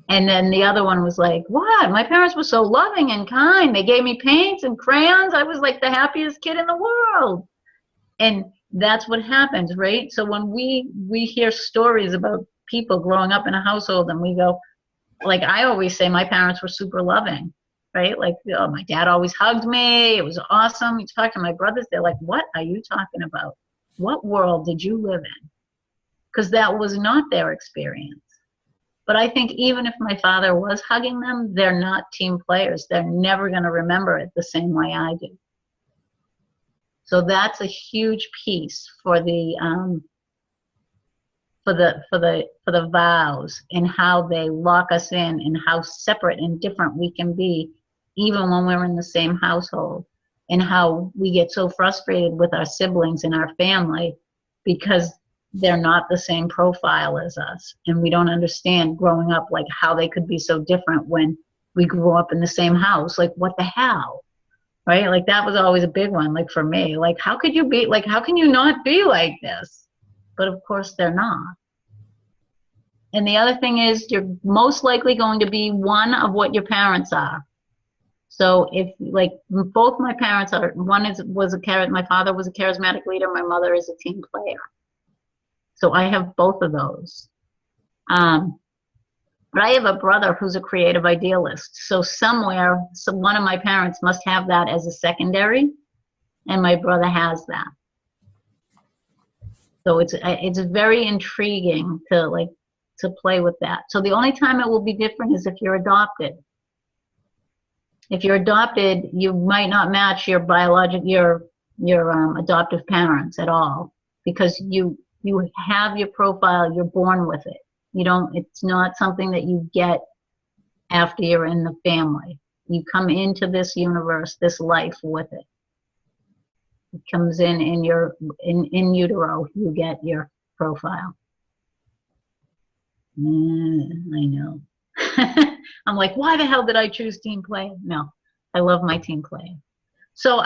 And then the other one was like, what? My parents were so loving and kind. They gave me paints and crayons. I was like the happiest kid in the world. And that's what happens, right? So when we hear stories about people growing up in a household and we go, like I always say, my parents were super loving, right? Like, oh, my dad always hugged me. It was awesome. You talk to my brothers, they're like, what are you talking about? What world did you live in? Because that was not their experience. But I think even if my father was hugging them, they're not team players. They're never going to remember it the same way I do. So that's a huge piece for the vows and how they lock us in and how separate and different we can be, even when we're in the same household, and how we get so frustrated with our siblings and our family because they're not the same profile as us, and we don't understand growing up like how they could be so different when we grew up in the same house. Like, what the hell, right? Like that was always a big one, like for me, like how could you be, like how can you not be like this? But of course they're not. And the other thing is you're most likely going to be one of what your parents are. So if like both my parents are, my father was a charismatic leader, my mother is a team player. So I have both of those. But I have a brother who's a creative idealist. So somewhere, one of my parents must have that as a secondary, and my brother has that. So it's very intriguing to play with that. So the only time it will be different is if you're adopted. If you're adopted, you might not match your adoptive parents at all, because you have your profile, you're born with it. It's not something that you get after you're in the family. You come into this universe, this life with it. It comes in utero, you get your profile. I know. I'm like, why the hell did I choose team play? No, I love my team play. So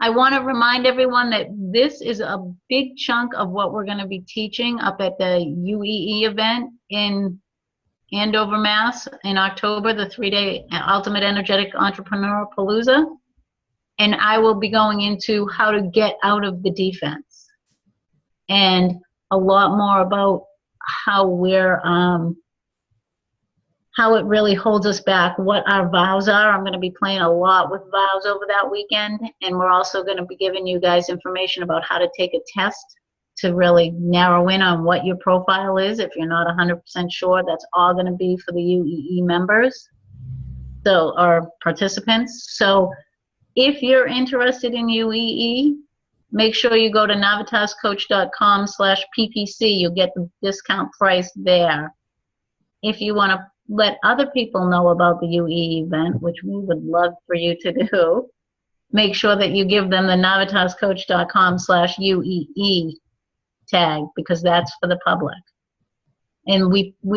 I want to remind everyone that this is a big chunk of what we're going to be teaching up at the UEE event in Andover, Mass. in October, the 3-day Ultimate Energetic Entrepreneur Palooza. And I will be going into how to get out of the defense and a lot more about how it really holds us back, what our vows are. I'm going to be playing a lot with vows over that weekend, and we're also going to be giving you guys information about how to take a test to really narrow in on what your profile is. If you're not 100% sure, that's all going to be for the UEE members, or participants. So if you're interested in UEE, make sure you go to navitascoach.com/PPC. You'll get the discount price there. If you want to let other people know about the UEE event, which we would love for you to do, make sure that you give them the navitascoach.com/UEE tag, because that's for the public. And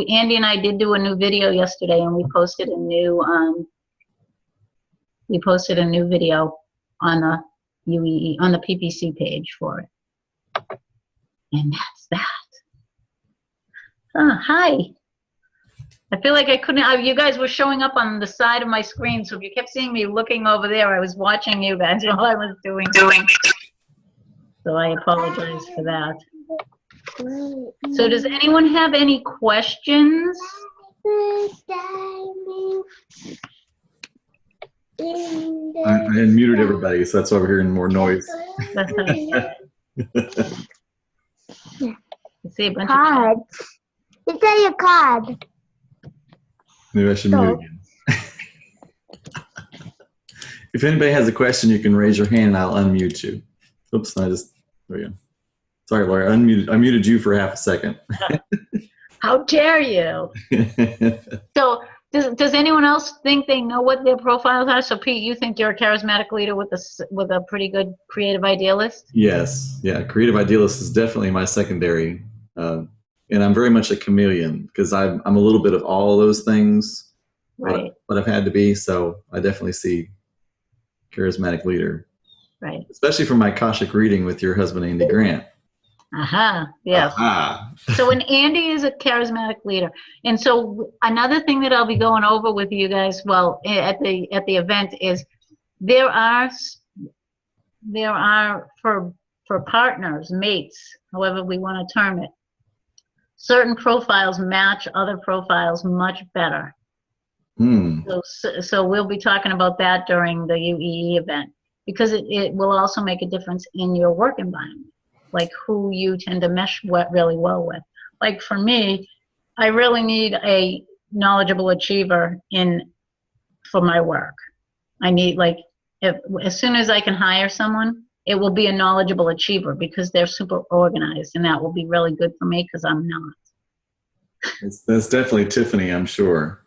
Andy and I did do a new video yesterday, and we posted a new video on the UEE, on the PPC page for it. And that's that. Hi. I feel like I couldn't, you guys were showing up on the side of my screen, so if you kept seeing me looking over there, I was watching you guys while I was doing. So I apologize for that. So does anyone have any questions? I unmuted everybody, so that's why we're hearing more noise. That's right. See a bunch Card. It's a card. Maybe I should mute again. If anybody has a question, you can raise your hand and I'll unmute you. Oops, there we go. Sorry, Laura, I muted you for half a second. How dare you? So does anyone else think they know what their profiles are? So Pete, you think you're a charismatic leader with a pretty good creative idealist? Yes, yeah, creative idealist is definitely my secondary. And I'm very much a chameleon, because I'm a little bit of all of those things, right? But I've had to be, so I definitely see charismatic leader. Right. Especially from my Akashic reading with your husband, Andy Grant. Aha, yes. Aha. So when Andy is a charismatic leader, and so another thing that I'll be going over with you guys, well, at the event is there are for partners, mates, however we want to term it, certain profiles match other profiles much better. So we'll be talking about that during the UEE event, because it will also make a difference in your work environment, like who you tend to mesh really well with. Like for me, I really need a knowledgeable achiever for my work. I need, like, as soon as I can hire someone, it will be a knowledgeable achiever, because they're super organized, and that will be really good for me because I'm not. That's definitely Tiffany, I'm sure.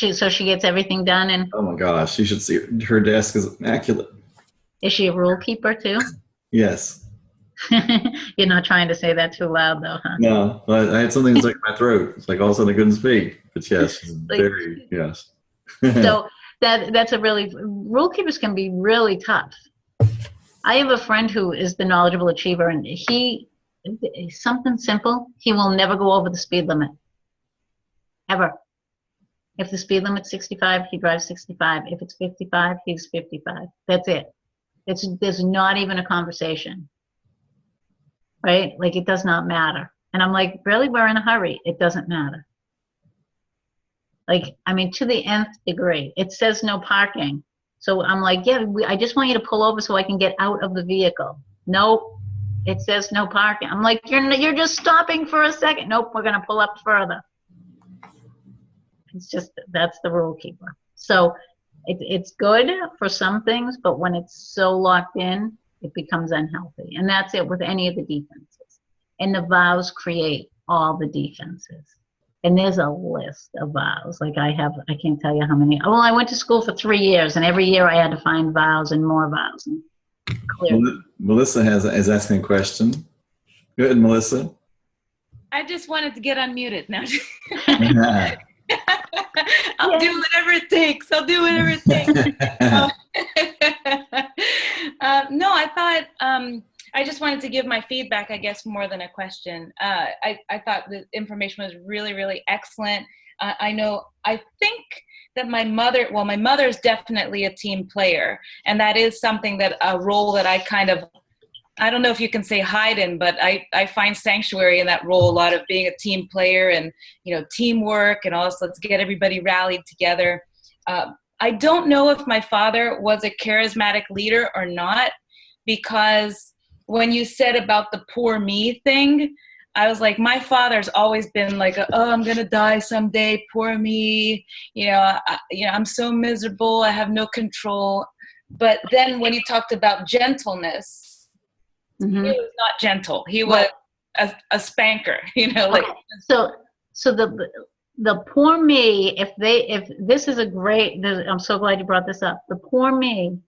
So she gets everything done, and Oh my gosh, you should see her desk is immaculate. is she a rule keeper too? Yes. You're not trying to say that too loud though, huh? No, I had something stuck in my throat. It's like all of a sudden I couldn't speak. But yes, she's Like- very, yes. So that's rule keepers can be really tough. I have a friend who is the knowledgeable achiever, and something simple, he will never go over the speed limit. Ever. If the speed limit's 65, he drives 65. If it's 55, he's 55. That's it. There's not even a conversation. Right? Like, it does not matter. And I'm like, really? We're in a hurry. It doesn't matter. Like, I mean, to the nth degree. It says no parking. So I'm like, yeah, I just want you to pull over so I can get out of the vehicle. Nope. It says no parking. I'm like, you're just stopping for a second. Nope, we're going to pull up further. It's just, that's the rule keeper. So it's good for some things, but when it's so locked in, it becomes unhealthy. And that's it with any of the defenses. And the vows create all the defenses. And there's a list of vows. Like I can't tell you how many. Well, I went to school for 3 years, and every year I had to find vows and more vows. And clear. Melissa is asking a question. Go ahead, Melissa. I just wanted to get unmuted now. Yeah. I'll do whatever it takes. No, I thought I just wanted to give my feedback, I guess, more than a question. I thought the information was really, really excellent. I think that my mother is definitely a team player, and that is something a role that I don't know if you can say hide in, but I find sanctuary in that role a lot, of being a team player and, teamwork and all this. Let's get everybody rallied together. I don't know if my father was a charismatic leader or not, because when you said about the poor me thing, I was like, my father's always been like, oh, I'm going to die someday. Poor me. I'm so miserable. I have no control. But then when you talked about gentleness, Mm-hmm. He was not gentle. He was a spanker, like. Okay. So the poor me, if this is I'm so glad you brought this up. The poor me,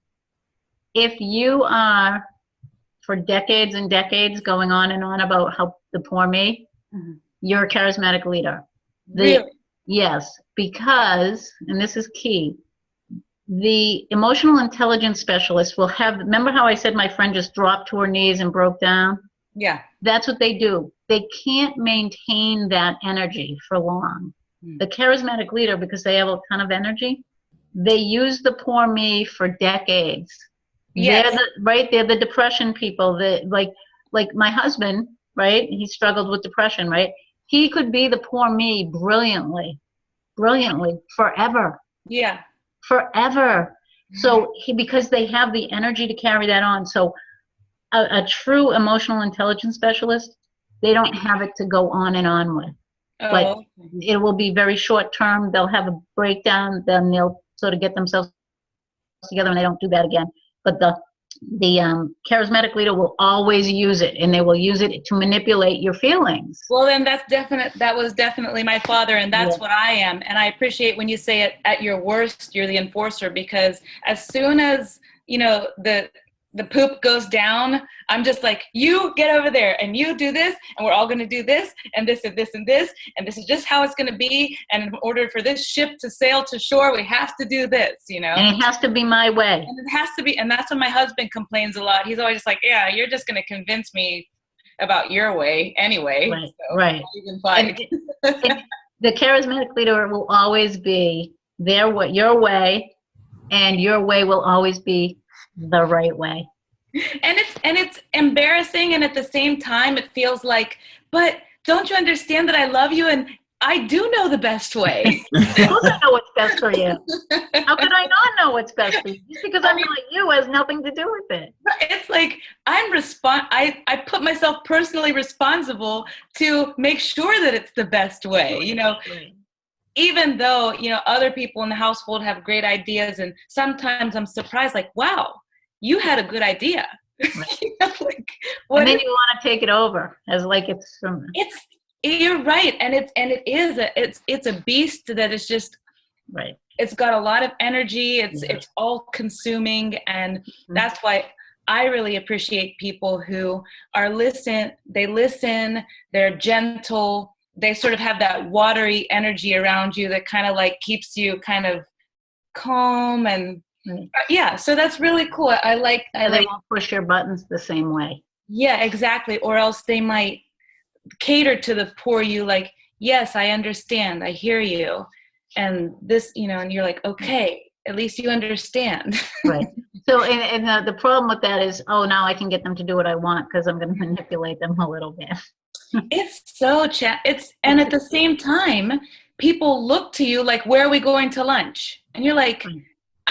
if you are for decades and decades going on and on about how the poor me, mm-hmm. You're a charismatic leader. Really? Yes, because, and this is key, the emotional intelligence specialist will remember how I said my friend just dropped to her knees and broke down? Yeah. That's what they do. They can't maintain that energy for long. The charismatic leader, because they have a ton of energy, they use the poor me for decades. Yes. They're the depression people. Like my husband, right? He struggled with depression, right? He could be the poor me brilliantly, forever. Yeah. Forever. So because they have the energy to carry that on. So a true emotional intelligence specialist, they don't have it to go on and on with. Oh. But it will be very short term. They'll have a breakdown, then they'll sort of get themselves together, and they don't do that again. But the charismatic leader will always use it, and they will use it to manipulate your feelings. Well, then that was definitely my father, and that's what I am. And I appreciate when you say it, at your worst, you're the enforcer, because as soon as, the poop goes down, I'm just like, you get over there and you do this, and we're all going to do this and this and this and this, and this is just how it's going to be. And in order for this ship to sail to shore, we have to do this, you know? And it has to be my way. And it has to be, and that's when my husband complains a lot. He's always just like, yeah, you're just going to convince me about your way anyway. Right, so right. Even fine. And the charismatic leader will always be your way, and your way will always be the right way. And it's embarrassing, and at the same time it feels like, but don't you understand that I love you and I do know the best way? Of course I know what's best for you. How could I not know what's best for you? Just because I'm like you has nothing to do with it. It's like I put myself personally responsible to make sure that it's the best way, you know. Right. Even though, you know, other people in the household have great ideas, and sometimes I'm surprised, like, wow, you had a good idea. Right. You know, like, And then you want to take it over as like it's from. You're right, and it's a beast that is just Right. It's got a lot of energy. It's all consuming, and that's why I really appreciate people who are they listen, they're gentle, they sort of have that watery energy around you that kind of like keeps you kind of calm and yeah. So that's really cool. I like They won't push your buttons the same way. Yeah, exactly. Or else they might cater to the poor you, like, yes, I understand, I hear you, and this, you know, and you're like, okay, at least you understand. Right. So, and the problem with that is, oh, now I can get them to do what I want because I'm going to manipulate them a little bit. It's so and at the same time, people look to you like, where are we going to lunch? And you're like,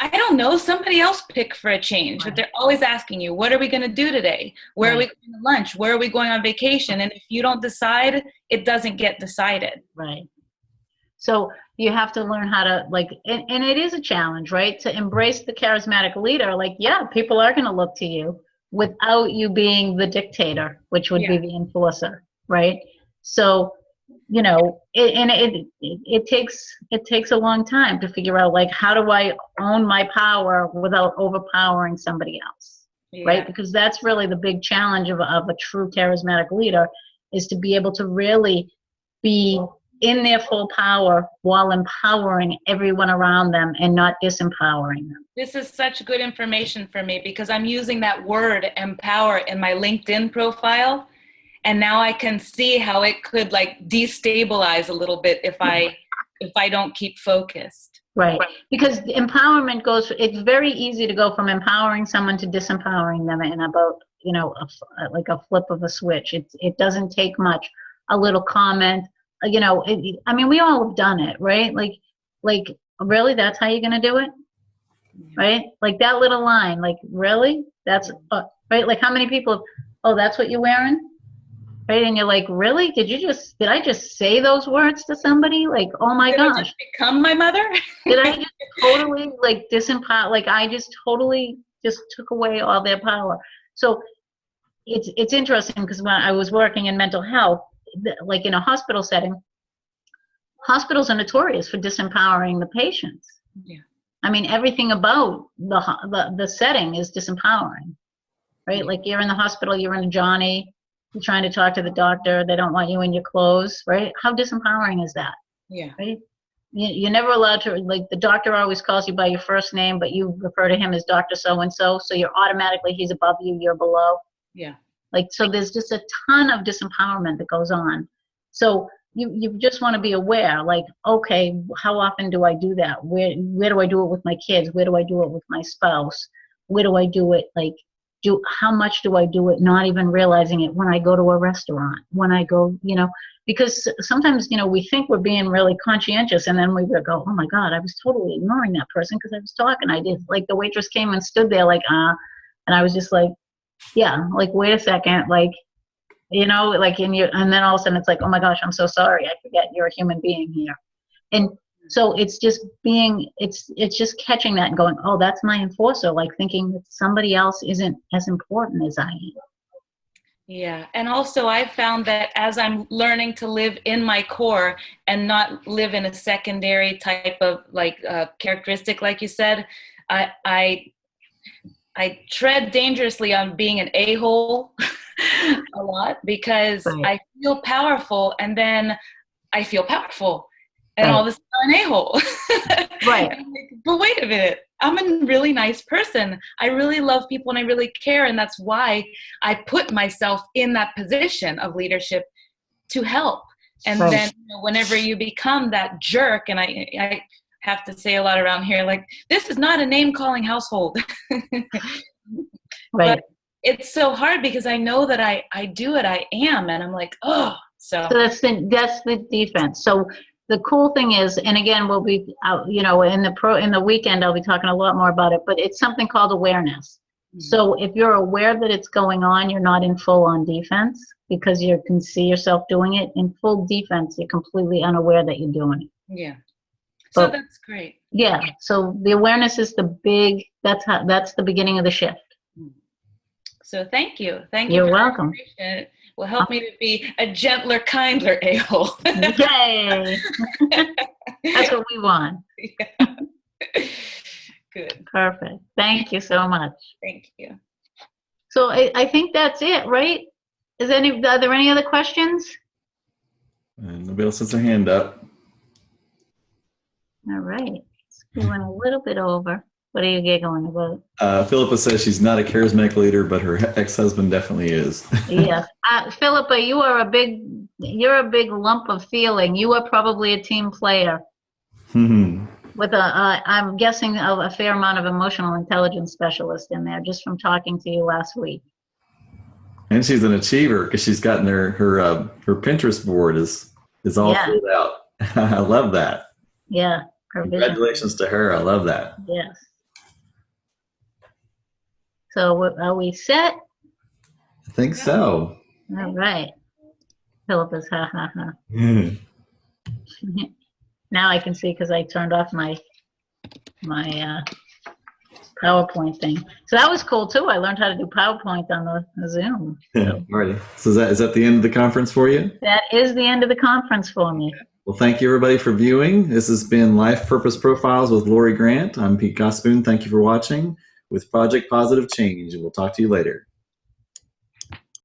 I don't know, somebody else pick for a change. But they're always asking you, what are we going to do today? Where are we going to lunch? Where are we going on vacation? And if you don't decide, it doesn't get decided. Right. So you have to learn how to and it is a challenge, right? To embrace the charismatic leader. Like, yeah, people are going to look to you without you being the dictator, which would be the enforcer, right? So, you know, it takes a long time to figure out, like, how do I own my power without overpowering somebody else, right? Because that's really the big challenge of a true charismatic leader, is to be able to really be in their full power while empowering everyone around them and not disempowering them. This is such good information for me because I'm using that word empower in my LinkedIn profile. And now I can see how it could like destabilize a little bit if I don't keep focused. Right. Because empowerment it's very easy to go from empowering someone to disempowering them in about, you know, like a flip of a switch. It doesn't take much. A little comment, you know, I mean, we all have done it, right? Like, really, that's how you're going to do it? Right? Like that little line, like, really? That's, right? Like how many people, oh, that's what you're wearing? Right? And you're like, really? Did I just say those words to somebody? Like, oh my gosh. Did I just become my mother? Did I just totally like disempower, like I just totally just took away all their power. So it's interesting because when I was working in mental health, like in a hospital setting, hospitals are notorious for disempowering the patients. Yeah. I mean, everything about the setting is disempowering, right? Like you're in the hospital, you're in a Johnny, you're trying to talk to the doctor, they don't want you in your clothes, right? How disempowering is that? Yeah. Right? You're never allowed to, like, the doctor always calls you by your first name, but you refer to him as Dr. So-and-so, so you're automatically, he's above you, you're below. Yeah. Like, so there's just a ton of disempowerment that goes on. So you just want to be aware, like, okay, how often do I do that? Where do I do it with my kids? Where do I do it with my spouse? Where do I do it? Like, how much do I do it not even realizing it when I go to a restaurant, when I go, you know, because sometimes, you know, we think we're being really conscientious and then we would go, oh my God, I was totally ignoring that person because I was talking. I did, like, the waitress came and stood there like, and I was just like, yeah, like, wait a second, like, you know, like and then all of a sudden it's like, oh my gosh, I'm so sorry. I forget you're a human being here. And so it's just it's just catching that and going, oh, that's my enforcer, like thinking that somebody else isn't as important as I am. Yeah. And also I found that as I'm learning to live in my core and not live in a secondary type of like characteristic, like you said, I I tread dangerously on being an a-hole a lot because Right. I feel powerful and then I feel powerful and Right. all of a sudden I'm an a-hole. Right. And I'm like, but wait a minute, I'm a really nice person. I really love people and I really care, and that's why I put myself in that position of leadership to help. And Right. then whenever you become that jerk, and I have to say a lot around here, like, this is not a name-calling household. Right. But it's so hard because I know that I do it, I am, and I'm like, oh, so. So that's the defense. So the cool thing is, and again, we'll be out, in the weekend, I'll be talking a lot more about it, but it's something called awareness. So if you're aware that it's going on, you're not in full on defense because you can see yourself doing it. In full defense, you're completely unaware that you're doing it. Yeah. So But- that's great. Yeah. So the awareness is that's the beginning of the shift. So thank you. Thank you. You're for that welcome. information. It will help me to be a gentler, kinder a-hole. Yay. That's what we want. Yeah. Good. Perfect. Thank you so much. Thank you. So I think that's it, right? Are there any other questions? And nobody else has their hand up. All right. We went a little bit over. What are you giggling about? Philippa says she's not a charismatic leader, but her ex-husband definitely is. Yes. Philippa, you're a big lump of feeling. You are probably a team player with I'm guessing a fair amount of emotional intelligence specialist in there just from talking to you last week. And she's an achiever because she's gotten her Pinterest board is all Yeah. filled out. I love that. Yeah. Her vision. Congratulations to her. I love that. Yes. So are we set? I think so. All right. Philippa's ha ha ha. Now I can see because I turned off my PowerPoint thing. So that was cool too. I learned how to do PowerPoint on the Zoom. So Alrighty. So is that the end of the conference for you? that is the end of the conference for me. Well, thank you everybody for viewing. This has been Life Purpose Profiles with Lori Grant. I'm Pete Cosboon. Thank you for watching with Project Positive Change, and we'll talk to you later.